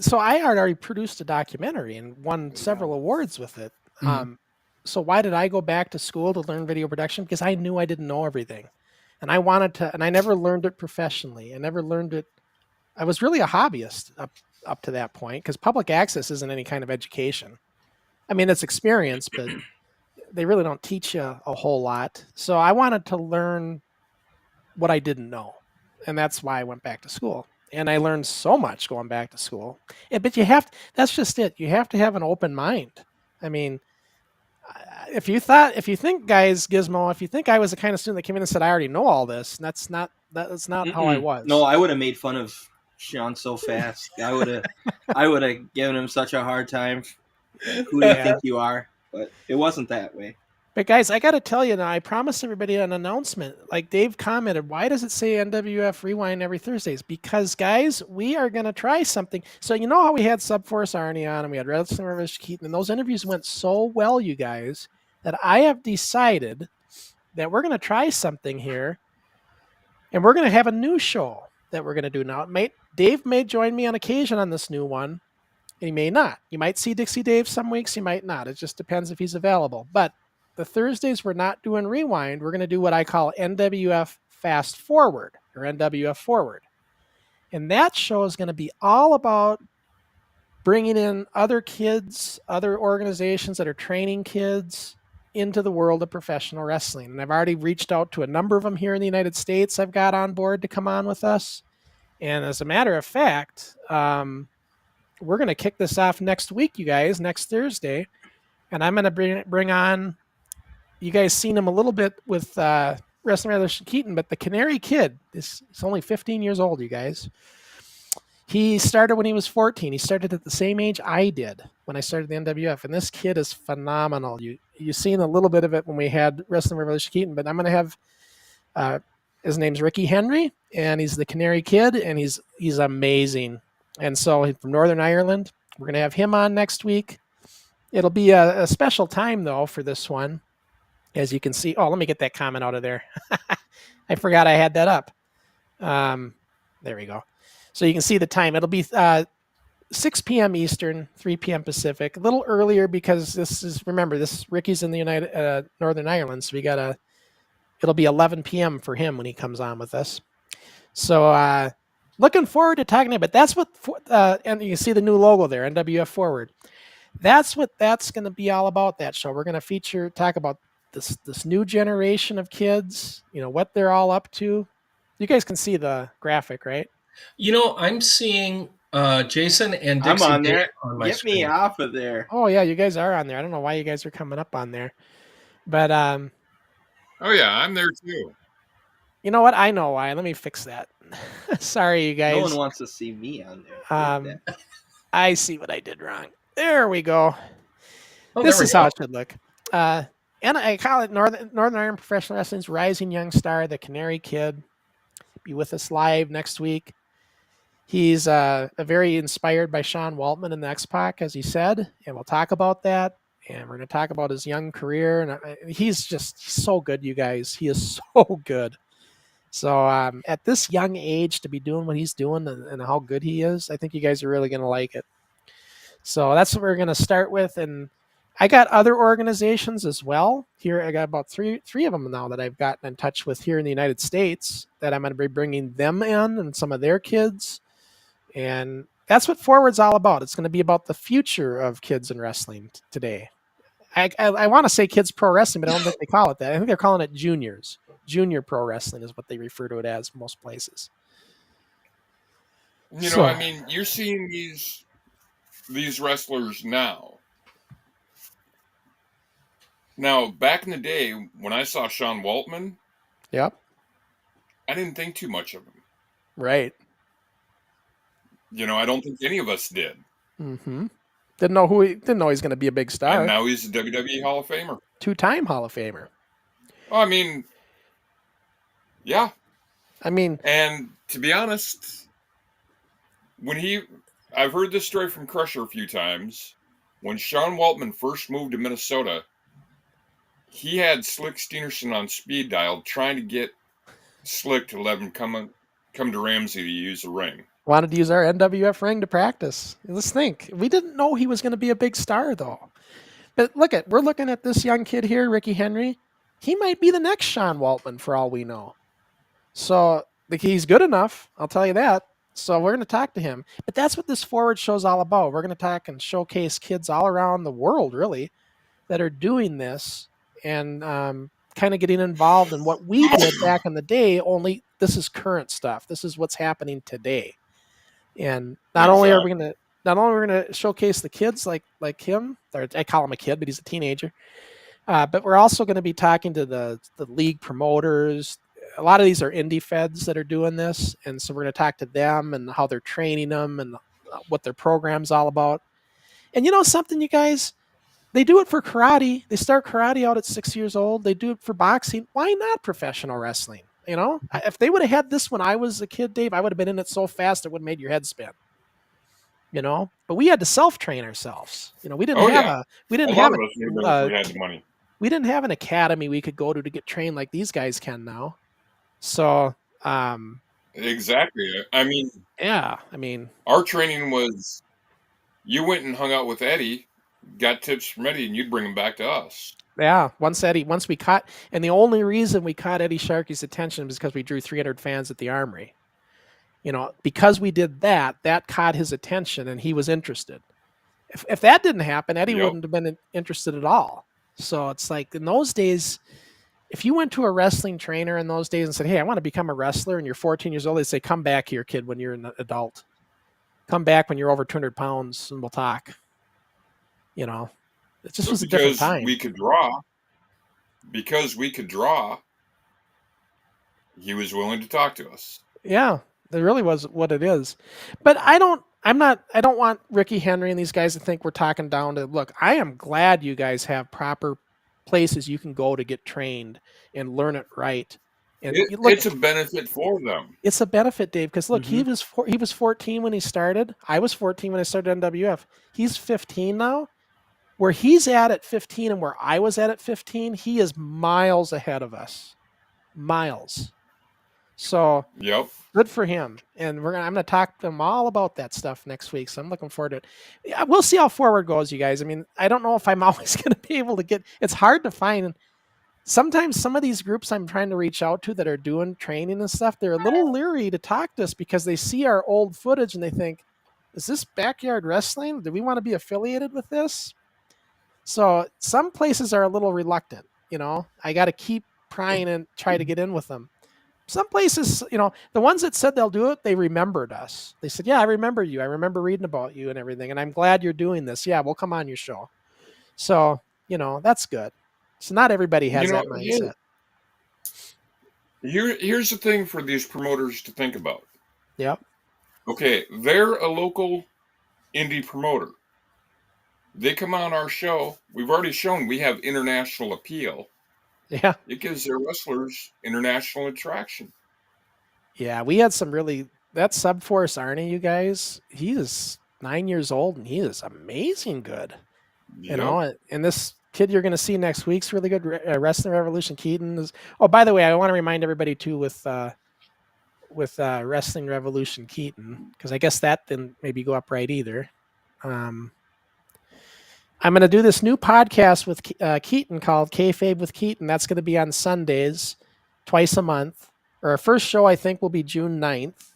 so I had already produced a documentary and won several awards with it. So why did I go back to school to learn video production? Because I knew I didn't know everything. And I wanted to, and I never learned it professionally. I never learned it. I was really a hobbyist up to that point because public access isn't any kind of education. It's experience, but they really don't teach you a whole lot. So I wanted to learn what I didn't know. And that's why I went back to school. And I learned so much going back to school. But that's just it. You have to have an open mind. If you think, guys, Gizmo, if you think I was the kind of student that came in and said, I already know all this, that's not how I was. No, I would have made fun of Sean so fast. I would have given him such a hard time. Who do you think you are? But it wasn't that way. But guys, I got to tell you now, I promised everybody an announcement. Like Dave commented, why does it say NWF Rewind every Thursdays? Because, guys, we are going to try something. So you know how we had Subforce Arnie on and we had Wrestling Revolution Keaton, and those interviews went so well, you guys, that I have decided that we're going to try something here, and we're going to have a new show that we're going to do now. Dave may join me on occasion on this new one, and he may not. You might see Dixie Dave some weeks, you might not. It just depends if he's available. But the Thursdays we're not doing Rewind. We're going to do what I call NWF Fast Forward, or NWF Forward. And that show is going to be all about bringing in other kids, other organizations that are training kids into the world of professional wrestling. And I've already reached out to a number of them here in the United States I've got on board to come on with us. And as a matter of fact, we're going to kick this off next week, you guys, next Thursday. And I'm going to bring on, you guys seen him a little bit with Wrestling Revolution Keaton, but the Canary Kid, he's only 15 years old, you guys. He started when he was 14. He started at the same age I did when I started the NWF. And this kid is phenomenal. You've seen a little bit of it when we had Wrestling Revolution Keaton, but I'm going to have, his name's Ricky Henry, and he's the Canary Kid, and he's amazing. And so he's from Northern Ireland. We're going to have him on next week. It'll be a special time, though, for this one. As you can see, let me get that comment out of there. I forgot I had that up. There we go. So you can see the time. It'll be 6 p.m. Eastern, 3 p.m. Pacific. A little earlier because remember, Ricky's in the Northern Ireland, so it'll be 11 p.m. for him when he comes on with us. So looking forward to talking to him. But that's what, and you can see the new logo there, NWF Forward. That's what that's going to be all about, that show. We're going to talk about this new generation of kids, what they're all up to. You guys can see the graphic, right? I'm seeing Jason and Dixie I'm on there. On my Get screen. me off of there. Oh yeah, you guys are on there. I don't know why you guys are coming up on there, but oh yeah, I'm there too. You know what? I know why. Let me fix that. Sorry, you guys. No one wants to see me on there. I see what I did wrong. There we go. Oh, this is how it should look. And I call it Northern Ireland Professional Wrestling's rising young star, the Canary Kid. Be with us live next week. He's very inspired by Sean Waltman and the X-Pac, as he said, and we'll talk about that. And we're going to talk about his young career. And he's so good, you guys. He is so good. So at this young age to be doing what he's doing and how good he is, I think you guys are really going to like it. So that's what we're going to start with. And I got other organizations as well. Here I got about three of them now that I've gotten in touch with here in the United States that I'm going to be bringing them in and some of their kids. And that's what Forward's all about. It's going to be about the future of kids in wrestling today. I want to say kids pro wrestling, but I don't think they call it that. I think they're calling it juniors. Junior pro wrestling is what they refer to it as most places. You're seeing these wrestlers now. Now, back in the day, when I saw Sean Waltman, yep, I didn't think too much of him. Right. I don't think any of us did. Mm-hmm. Didn't know he's going to be a big star. And now he's a WWE Hall of Famer. 2-time Hall of Famer. Yeah. And to be honest, I've heard this story from Crusher a few times. When Sean Waltman first moved to Minnesota, he had Slick Steenerson on speed dial trying to get Slick to let him come to Ramsey to use the ring. Wanted to use our NWF ring to practice. Let's think. We didn't know he was going to be a big star, though. But we're looking at this young kid here, Ricky Henry. He might be the next Sean Waltman for all we know. So he's good enough, I'll tell you that. So we're going to talk to him. But that's what this Forward show's all about. We're going to talk and showcase kids all around the world, really, that are doing this and kind of getting involved in what we did back in the day, only this is current stuff. This is what's happening today. And not only are we going to showcase the kids like him, or I call him a kid, but he's a teenager, but we're also going to be talking to the league promoters. A lot of these are indie feds that are doing this, and so we're going to talk to them and how they're training them and what their program's all about. And something, you guys, they do it for karate. They start karate out at 6 years old. They do it for boxing. Why not professional wrestling? If they would have had this when I was a kid, Dave, I would have been in it so fast it would have made your head spin. But we had to self-train ourselves. We didn't have we had the money. we didn't have an academy we could go to get trained like these guys can now. So, Exactly. I mean, yeah, I mean, our training was you went and hung out with Eddie, got tips from Eddie, and you'd bring them back to us. yeah, once we caught, and the only reason we caught Eddie Sharkey's attention was because we drew 300 fans at the Armory. You know, because we did that caught his attention and he was interested. If that didn't happen, Eddie Yep. wouldn't have been interested at all. So it's like in those days, if you went to a wrestling trainer in those days and said, "Hey, I want to become a wrestler," and you're 14 years old, they say, "Come back here, kid, when you're an adult. Come back when you're over 200 pounds and we'll talk." You know, it just was a different time. Because we could draw, he was willing to talk to us. Yeah, that really was what it is. But I don't want Ricky Henry and these guys to think we're talking down to, look, I am glad you guys have proper places you can go to get trained and learn it right. And it's a benefit for them. It's a benefit, Dave, because look, he was 14 when he started. I was 14 when I started NWF. He's 15 now. Where he's at 15 and where I was at 15, he is miles ahead of us. Miles. So yep, good for him. And I'm going to talk to him all about that stuff next week. So I'm looking forward to it. Yeah, we'll see how forward goes, you guys. I mean, I don't know if I'm always going to be able to get. It's hard to find. Sometimes some of these groups I'm trying to reach out to that are doing training and stuff, they're a little leery to talk to us because they see our old footage and they think, "Is this backyard wrestling? Do we want to be affiliated with this?" So some places are a little reluctant. You know, I got to keep prying and try to get in with them. Some places, you know, the ones that said they'll do it, they remembered us. They said, "Yeah, I remember you. I remember reading about you and everything. And I'm glad you're doing this. Yeah, we'll come on your show." So, you know, that's good. So not everybody has that mindset. Here's the thing for these promoters to think about. Yep. Okay, they're a local indie promoter. They come on our show. We've already shown we have international appeal. Yeah. It gives their wrestlers international attraction. Yeah, we had some really, that Subforce Arnie, you guys, he is 9 years old and he is amazing good. Yep. You know, and this kid you're going to see next week's really good. Wrestling Revolution Keaton is. Oh, by the way, I want to remind everybody too with Wrestling Revolution Keaton, because I guess that didn't maybe go up right either. I'm going to do this new podcast with Keaton called Kayfabe with Keaton. That's going to be on Sundays, twice a month. Our first show, I think, will be June 9th.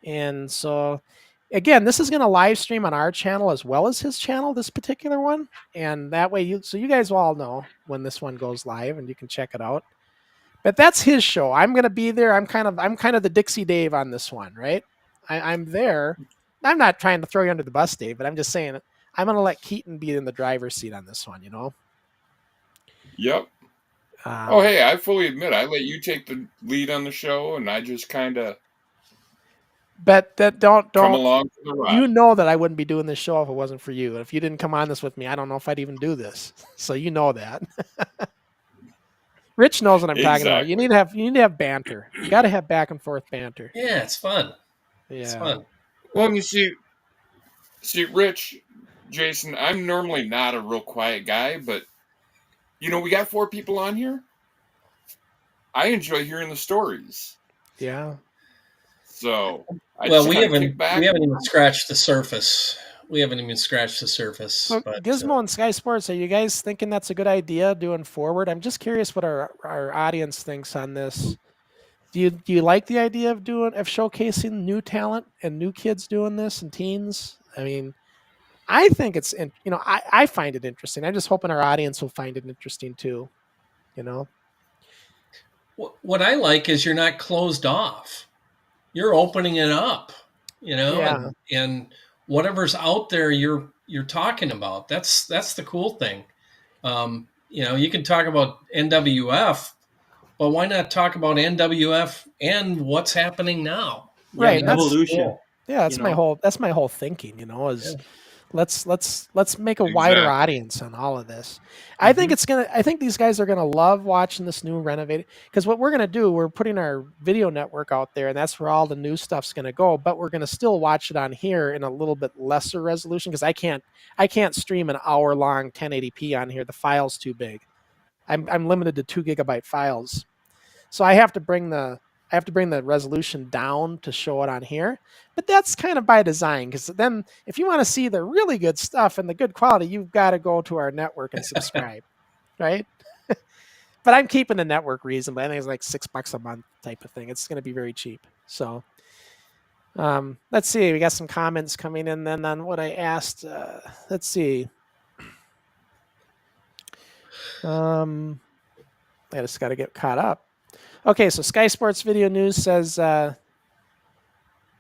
And so, again, this is going to live stream on our channel as well as his channel, this particular one. And that way, you guys will all know when this one goes live and you can check it out. But that's his show. I'm going to be there. I'm kind of the Dixie Dave on this one, right? I'm there. I'm not trying to throw you under the bus, Dave, but I'm just saying I'm going to let Keaton be in the driver's seat on this one, you know? Yep. Hey, I fully admit I let you take the lead on the show, and I just kind of. But that don't come along for the ride. You know that I wouldn't be doing this show if it wasn't for you. And if you didn't come on this with me, I don't know if I'd even do this. So you know that. Rich knows what I'm talking about. You need to have banter. You got to have back and forth banter. Yeah, it's fun. Yeah. It's fun. Well, you see, Rich, Jason, I'm normally not a real quiet guy, but you know, we got 4 people on here. I enjoy hearing the stories. Yeah. So, we haven't even scratched the surface. So, Gizmo and Sky Sports, are you guys thinking that's a good idea doing forward? I'm just curious what our audience thinks on this. Do you like the idea of showcasing new talent and new kids doing this and teens? I mean, I think it's, you know, I find it interesting. I'm just hoping our audience will find it interesting too, you know? What I like is you're not closed off. You're opening it up, you know, Yeah. and whatever's out there you're talking about. That's the cool thing. You know, you can talk about NWF, but why not talk about NWF and what's happening now? Right. Evolution. Cool. Yeah, that's my whole thinking, you know, is let's make a wider audience on all of this. I think I think these guys are gonna love watching this new renovated, because what we're gonna do, we're putting our video network out there, and that's where all the new stuff's gonna go, but we're gonna still watch it on here in a little bit lesser resolution, because I can't stream an hour long 1080p on here. The file's too big. I'm limited to 2 gigabyte files, so I have to bring the resolution down to show it on here. But that's kind of by design, because then if you want to see the really good stuff and the good quality, you've got to go to our network and subscribe, right? But I'm keeping the network reasonable. I think it's like $6 a month type of thing. It's going to be very cheap. So let's see. We got some comments coming in then on what I asked. Let's see. I just got to get caught up. Okay, so Sky Sports Video News says, I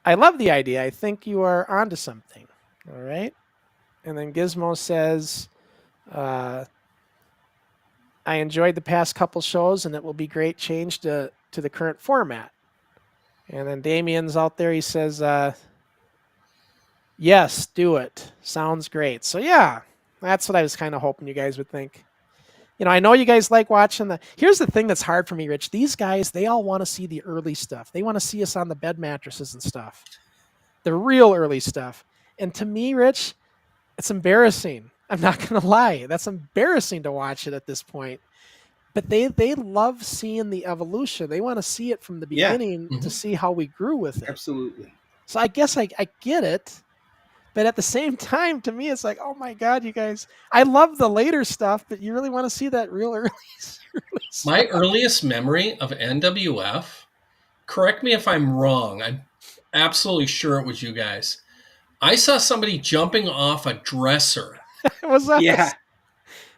love the idea. I think you are onto something. All right. And then Gizmo says, I enjoyed the past couple shows, and it will be great change to the current format. And then Damien's out there. He says, yes, do it. Sounds great. So, yeah, that's what I was kind of hoping you guys would think. You know, I know you guys like watching here's the thing that's hard for me, Rich. These guys, they all want to see the early stuff. They want to see us on the bed mattresses and stuff. The real early stuff. And to me, Rich, it's embarrassing. I'm not going to lie. That's embarrassing to watch it at this point. But they love seeing the evolution. They want to see it from the beginning to see how we grew with it. Absolutely. So I guess I get it. But at the same time, to me, it's like, oh my God, you guys, I love the later stuff, but you really want to see that real early stuff. My earliest memory of NWF, correct me if I'm wrong, I'm absolutely sure it was you guys. I saw somebody jumping off a dresser. It was us. Yeah.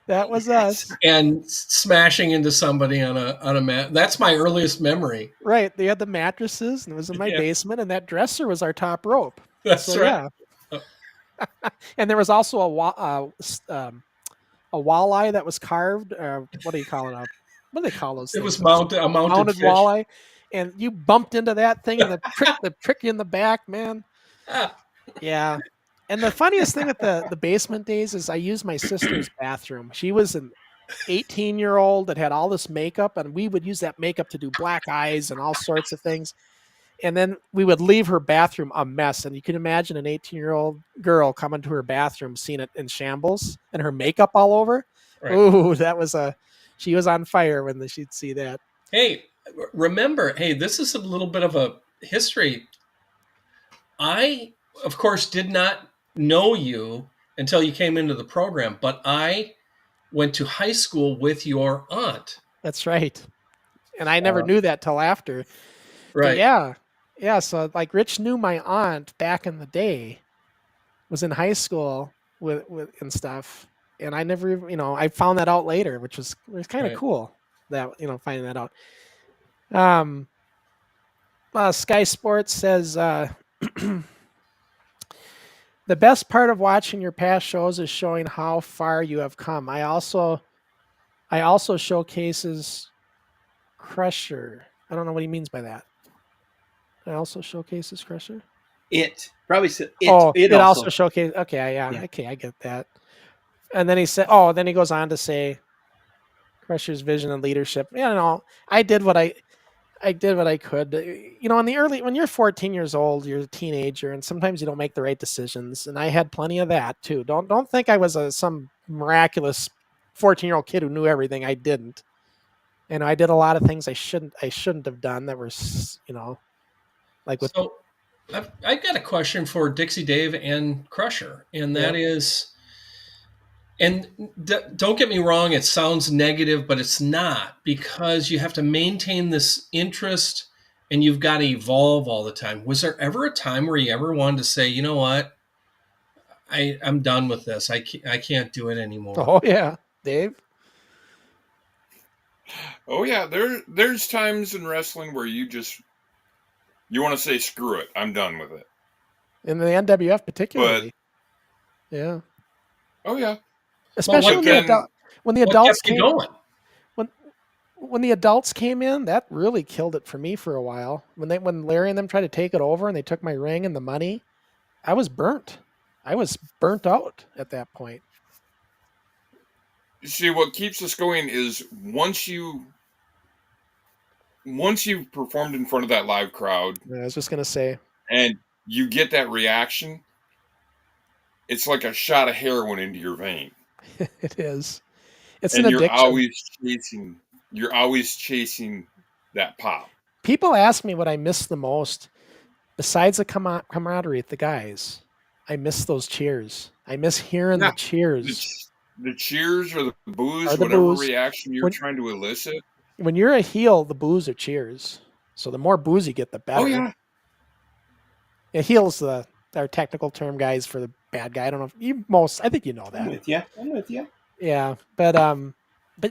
That was us. And smashing into somebody on a mat. That's my earliest memory. Right. They had the mattresses, and it was in my basement, and that dresser was our top rope. That's right. Yeah. And there was also a walleye that was carved. What do you call it? What do they call those things? It was mounted fish. Walleye. And you bumped into that thing, and the prick you in the back, man. Yeah. And the funniest thing at the basement days is I used my sister's bathroom. She was an 18-year-old that had all this makeup, and we would use that makeup to do black eyes and all sorts of things. And then we would leave her bathroom a mess. And you can imagine an 18-year-old girl coming to her bathroom, seeing it in shambles and her makeup all over. Right. Ooh, she was on fire when she'd see that. Hey, remember, this is a little bit of a history. I, of course, did not know you until you came into the program, but I went to high school with your aunt. That's right. And I never knew that till after. Right. But yeah. So like Rich knew my aunt back in the day, was in high school with and stuff. And I never, I found that out later, which was kind of cool that, finding that out. Sky Sports says, the best part of watching your past shows is showing how far you have come. I also showcases Crusher. I don't know what he means by that. I also showcases Crusher. It also showcases. Okay, yeah. Okay, I get that. And then he said, then he goes on to say, Crusher's vision and leadership. I did what I could. In the early, when you're 14 years old, you're a teenager, and sometimes you don't make the right decisions. And I had plenty of that too. Don't think I was some miraculous 14-year-old kid who knew everything. I didn't. And I did a lot of things I shouldn't have done that were, like with. So I've got a question for Dixie Dave and Crusher, and that is, and don't get me wrong, it sounds negative, but it's not, because you have to maintain this interest and you've got to evolve all the time. Was there ever a time where you ever wanted to say, you know what, I'm done with this. I can't do it anymore. Oh yeah, Dave. Oh yeah, there's times in wrestling where you want to say screw it, I'm done with it. In the NWF particularly. Yeah. Oh yeah. Especially when the adults came going. When the adults came in, that really killed it for me for a while. When Larry and them tried to take it over and they took my ring and the money, I was burnt. I was burnt out at that point. See, what keeps us going is once you've performed in front of that live crowd. Yeah, I was just gonna say. And you get that reaction, it's like a shot of heroin into your vein. It is. It's And an you're addiction. always chasing that pop. People ask me what I miss the most, besides the camaraderie with the guys. I miss those cheers. I miss hearing the cheers. The cheers or the booze, Or the whatever booze. reaction you're trying to elicit. When you're a heel, the boos are cheers. So the more booze you get, the better. Oh yeah. Yeah, heel's our technical term, guys, for the bad guy. I don't know if I think you know that. I'm with you. Yeah, but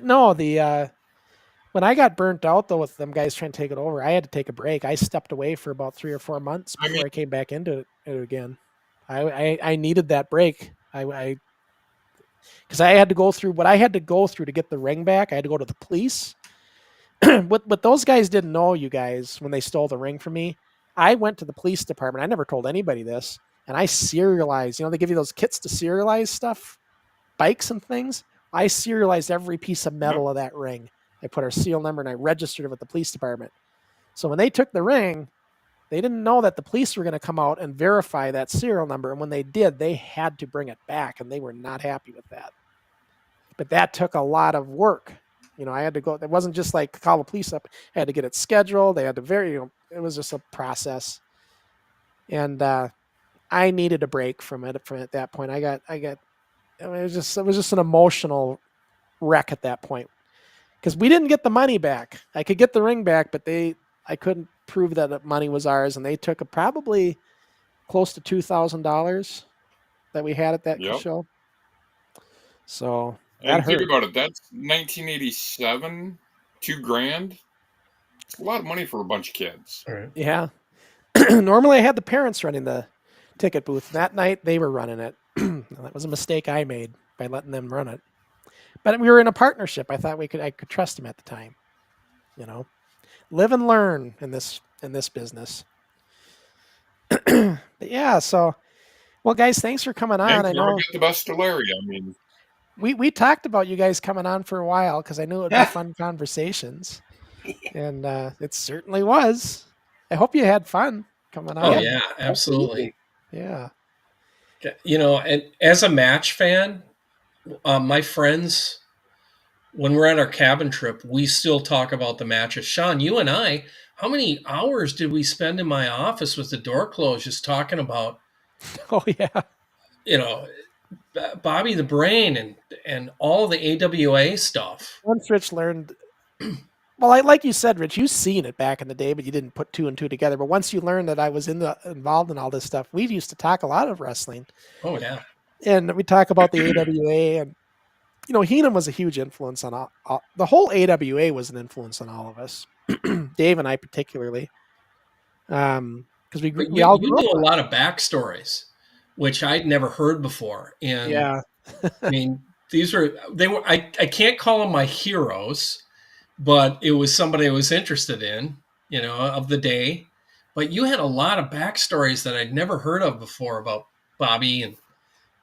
no, when I got burnt out though with them guys trying to take it over, I had to take a break. I stepped away for about 3 or 4 months before I came back into it again. I needed that break. Because I had to go through what I had to go through to get the ring back. I had to go to the police. What those guys didn't know, you guys, when they stole the ring from me, I went to the police department. I never told anybody this, and I serialized. They give you those kits to serialize stuff, bikes and things. I serialized every piece of metal of that ring. I put our serial number and I registered it with the police department. So when they took the ring, they didn't know that the police were going to come out and verify that serial number. And when they did, they had to bring it back, and they were not happy with that. But that took a lot of work. I had to go. It wasn't just like call the police up. I had to get it scheduled. They had to it was just a process. And I needed a break from it. At that point, it was just an emotional wreck at that point, because we didn't get the money back. I could get the ring back, but I couldn't prove that the money was ours, and they took probably close to $2,000 that we had at that show. So that hurt. Think about it. That's 1987, $2,000. It's a lot of money for a bunch of kids. Right. Yeah. Normally I had the parents running the ticket booth. That night they were running it. That was a mistake I made by letting them run it. But we were in a partnership. I thought I could trust them at the time. Live and learn in this business. But yeah, so well, guys, thanks for coming on. I know get the best of Larry. we talked about you guys coming on for a while because I knew it'd be fun conversations, and it certainly was. I hope you had fun coming on. Oh yeah, absolutely. Yeah. And as a match fan, my friends, when we're at our cabin trip, we still talk about the matches. Sean, you and I, how many hours did we spend in my office with the door closed just talking about, oh yeah, Bobby the Brain and all the AWA stuff. Once Rich learned, well, like you said, Rich, you've seen it back in the day, but you didn't put 2 and 2 together. But once you learned that I was involved in all this stuff, we used to talk a lot of wrestling. Oh yeah. And we talk about the AWA, and Heenan was a huge influence on all the whole AWA was an influence on all of us, Dave and I particularly, because we all you know a lot of backstories, which I'd never heard before. And yeah, I mean, I can't call them my heroes, but it was somebody I was interested in, of the day. But you had a lot of backstories that I'd never heard of before about Bobby and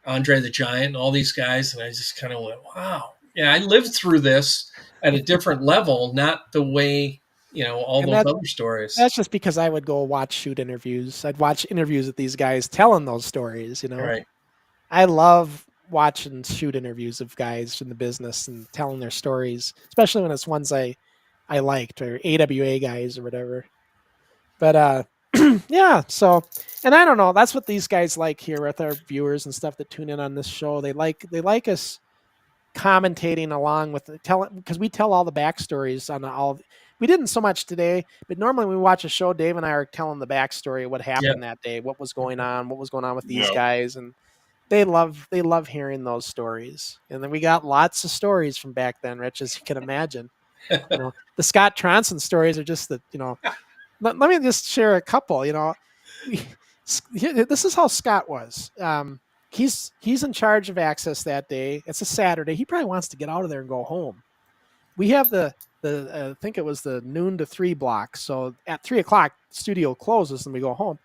Andre the Giant and all these guys. And I just kind of went, wow. Yeah, I lived through this at a different level, not the way, all those other stories. That's just because I would go watch shoot interviews. I'd watch interviews with these guys telling those stories, Right. I love watching shoot interviews of guys in the business and telling their stories, especially when it's ones I liked, or AWA guys or whatever. But yeah, so, and I don't know, that's what these guys like here with our viewers and stuff that tune in on this show. They like us commentating along with because we tell all the backstories on we didn't so much today, but normally when we watch a show, Dave and I are telling the backstory of what happened that day, what was going on with these guys, and they love hearing those stories. And then we got lots of stories from back then, Rich, as you can imagine. The Scott Tronson stories are just let me just share a couple. This is how Scott was. He's in charge of access that day. It's a Saturday. He probably wants to get out of there and go home. We have the I think it was the noon to 3 block. So at 3 o'clock, studio closes and we go home.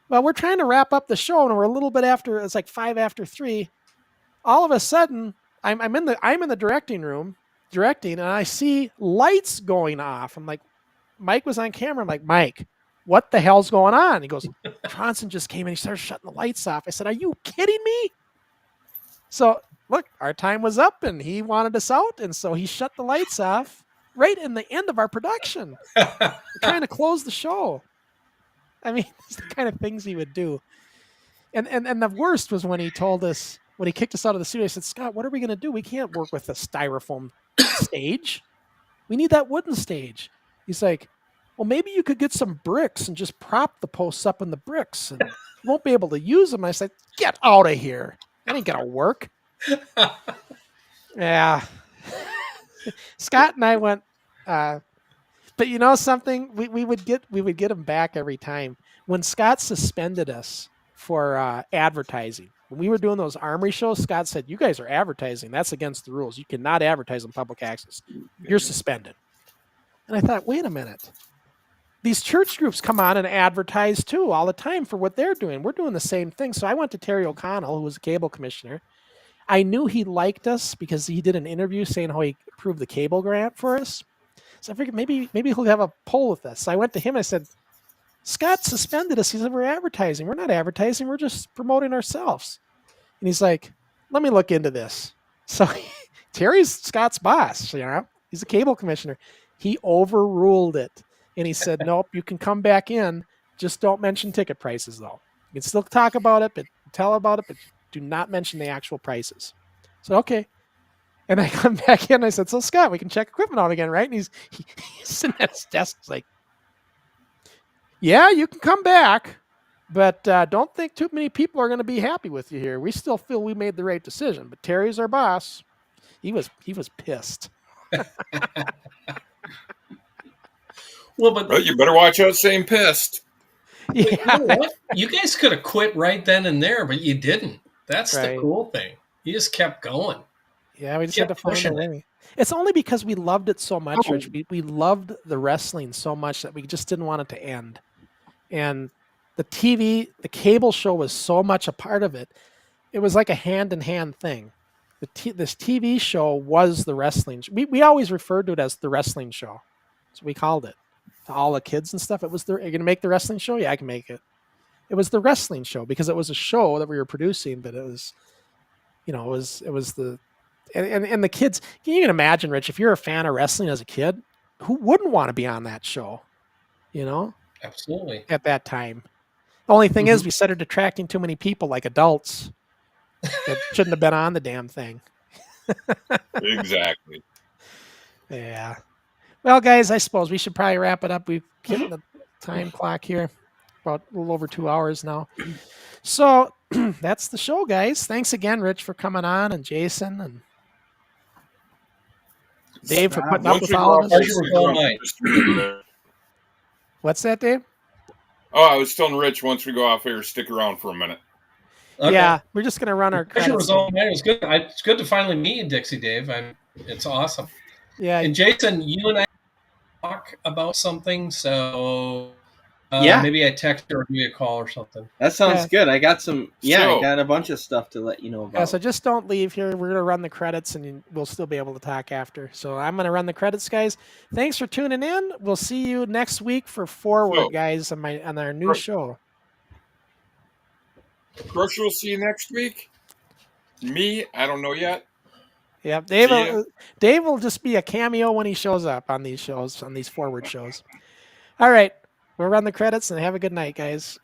Well, we're trying to wrap up the show, and we're a little bit after. It's like 5 after 3. All of a sudden, I'm in the directing room directing, and I see lights going off. I'm like, Mike was on camera. I'm like, Mike, what the hell's going on? He goes, Tronson just came in. He started shutting the lights off. I said, are you kidding me? So look, our time was up and he wanted us out. And so he shut the lights off right in the end of our production. We're trying to close the show. I mean, it's the kind of things he would do. And the worst was when he told us, when he kicked us out of the studio, he said, Scott, what are we going to do? We can't work with a styrofoam stage. We need that wooden stage. He's like, well, maybe you could get some bricks and just prop the posts up in the bricks and you won't be able to use them. I said, get out of here. That ain't going to work. Yeah. Scott and I went, but you know something? We would get him back every time. When Scott suspended us for advertising, when we were doing those armory shows, Scott said, you guys are advertising. That's against the rules. You cannot advertise on public access. You're suspended. And I thought, wait a minute. These church groups come on and advertise too all the time for what they're doing. We're doing the same thing. So I went to Terry O'Connell, who was a cable commissioner. I knew he liked us because he did an interview saying how he approved the cable grant for us. So I figured maybe he'll have a poll with us. So I went to him. I said, Scott suspended us. He said, we're advertising. We're not advertising. We're just promoting ourselves. And he's like, let me look into this. So Terry's Scott's boss. You know, he's a cable commissioner. He overruled it. And he said, nope, you can come back in. Just don't mention ticket prices, though. You can still talk about it, but tell about it, but do not mention the actual prices. So, okay. And I come back in. And I said, so, Scott, we can check equipment out again, right? And he's sitting at his desk. He's like, yeah, you can come back, but don't think too many people are going to be happy with you here. We still feel we made the right decision. But Terry's our boss. He was pissed. Well, you better watch out saying pissed. Yeah. You know what? You guys could have quit right then and there, but you didn't. That's the cool thing. You just kept going. Yeah, we just had to find a way. It's only because we loved it so much, Rich. We loved the wrestling so much that we just didn't want it to end. And the cable show was so much a part of it. It was like a hand-in-hand thing. This TV show was the wrestling. We always referred to it as the wrestling show. That's what we called it. To all the kids and stuff. It was you're going to make the wrestling show? Yeah, I can make it. It was the wrestling show because it was a show that we were producing, but it was, it was the, and the kids, can you even imagine, Rich, if you're a fan of wrestling as a kid, who wouldn't want to be on that show? Absolutely. At that time. The only thing is we started attracting too many people like adults that shouldn't have been on the damn thing. Exactly. Yeah. Well, guys, I suppose we should probably wrap it up. We've hit the time clock here, about a little over 2 hours now. So that's the show, guys. Thanks again, Rich, for coming on, and Jason and Dave for putting up with all of us. What's that, Dave? Oh, I was telling Rich, once we go off air, stick around for a minute. Okay. Yeah, we're just going to run our credits. It was good. It's good to finally meet you, Dixie Dave. It's awesome. Yeah. And Jason, you and I talk about something, so maybe I text or give you a call or something. That sounds good. I got I got a bunch of stuff to let you know about. Yeah, so just don't leave here. We're going to run the credits and we'll still be able to talk after. So I'm going to run the credits, guys. Thanks for tuning in. We'll see you next week for Forward, guys, on our new show. Crusher will see you next week. Me, I don't know yet. Yeah, Dave will just be a cameo when he shows up on these shows, on these Forward shows. All right, we'll run the credits and have a good night, guys.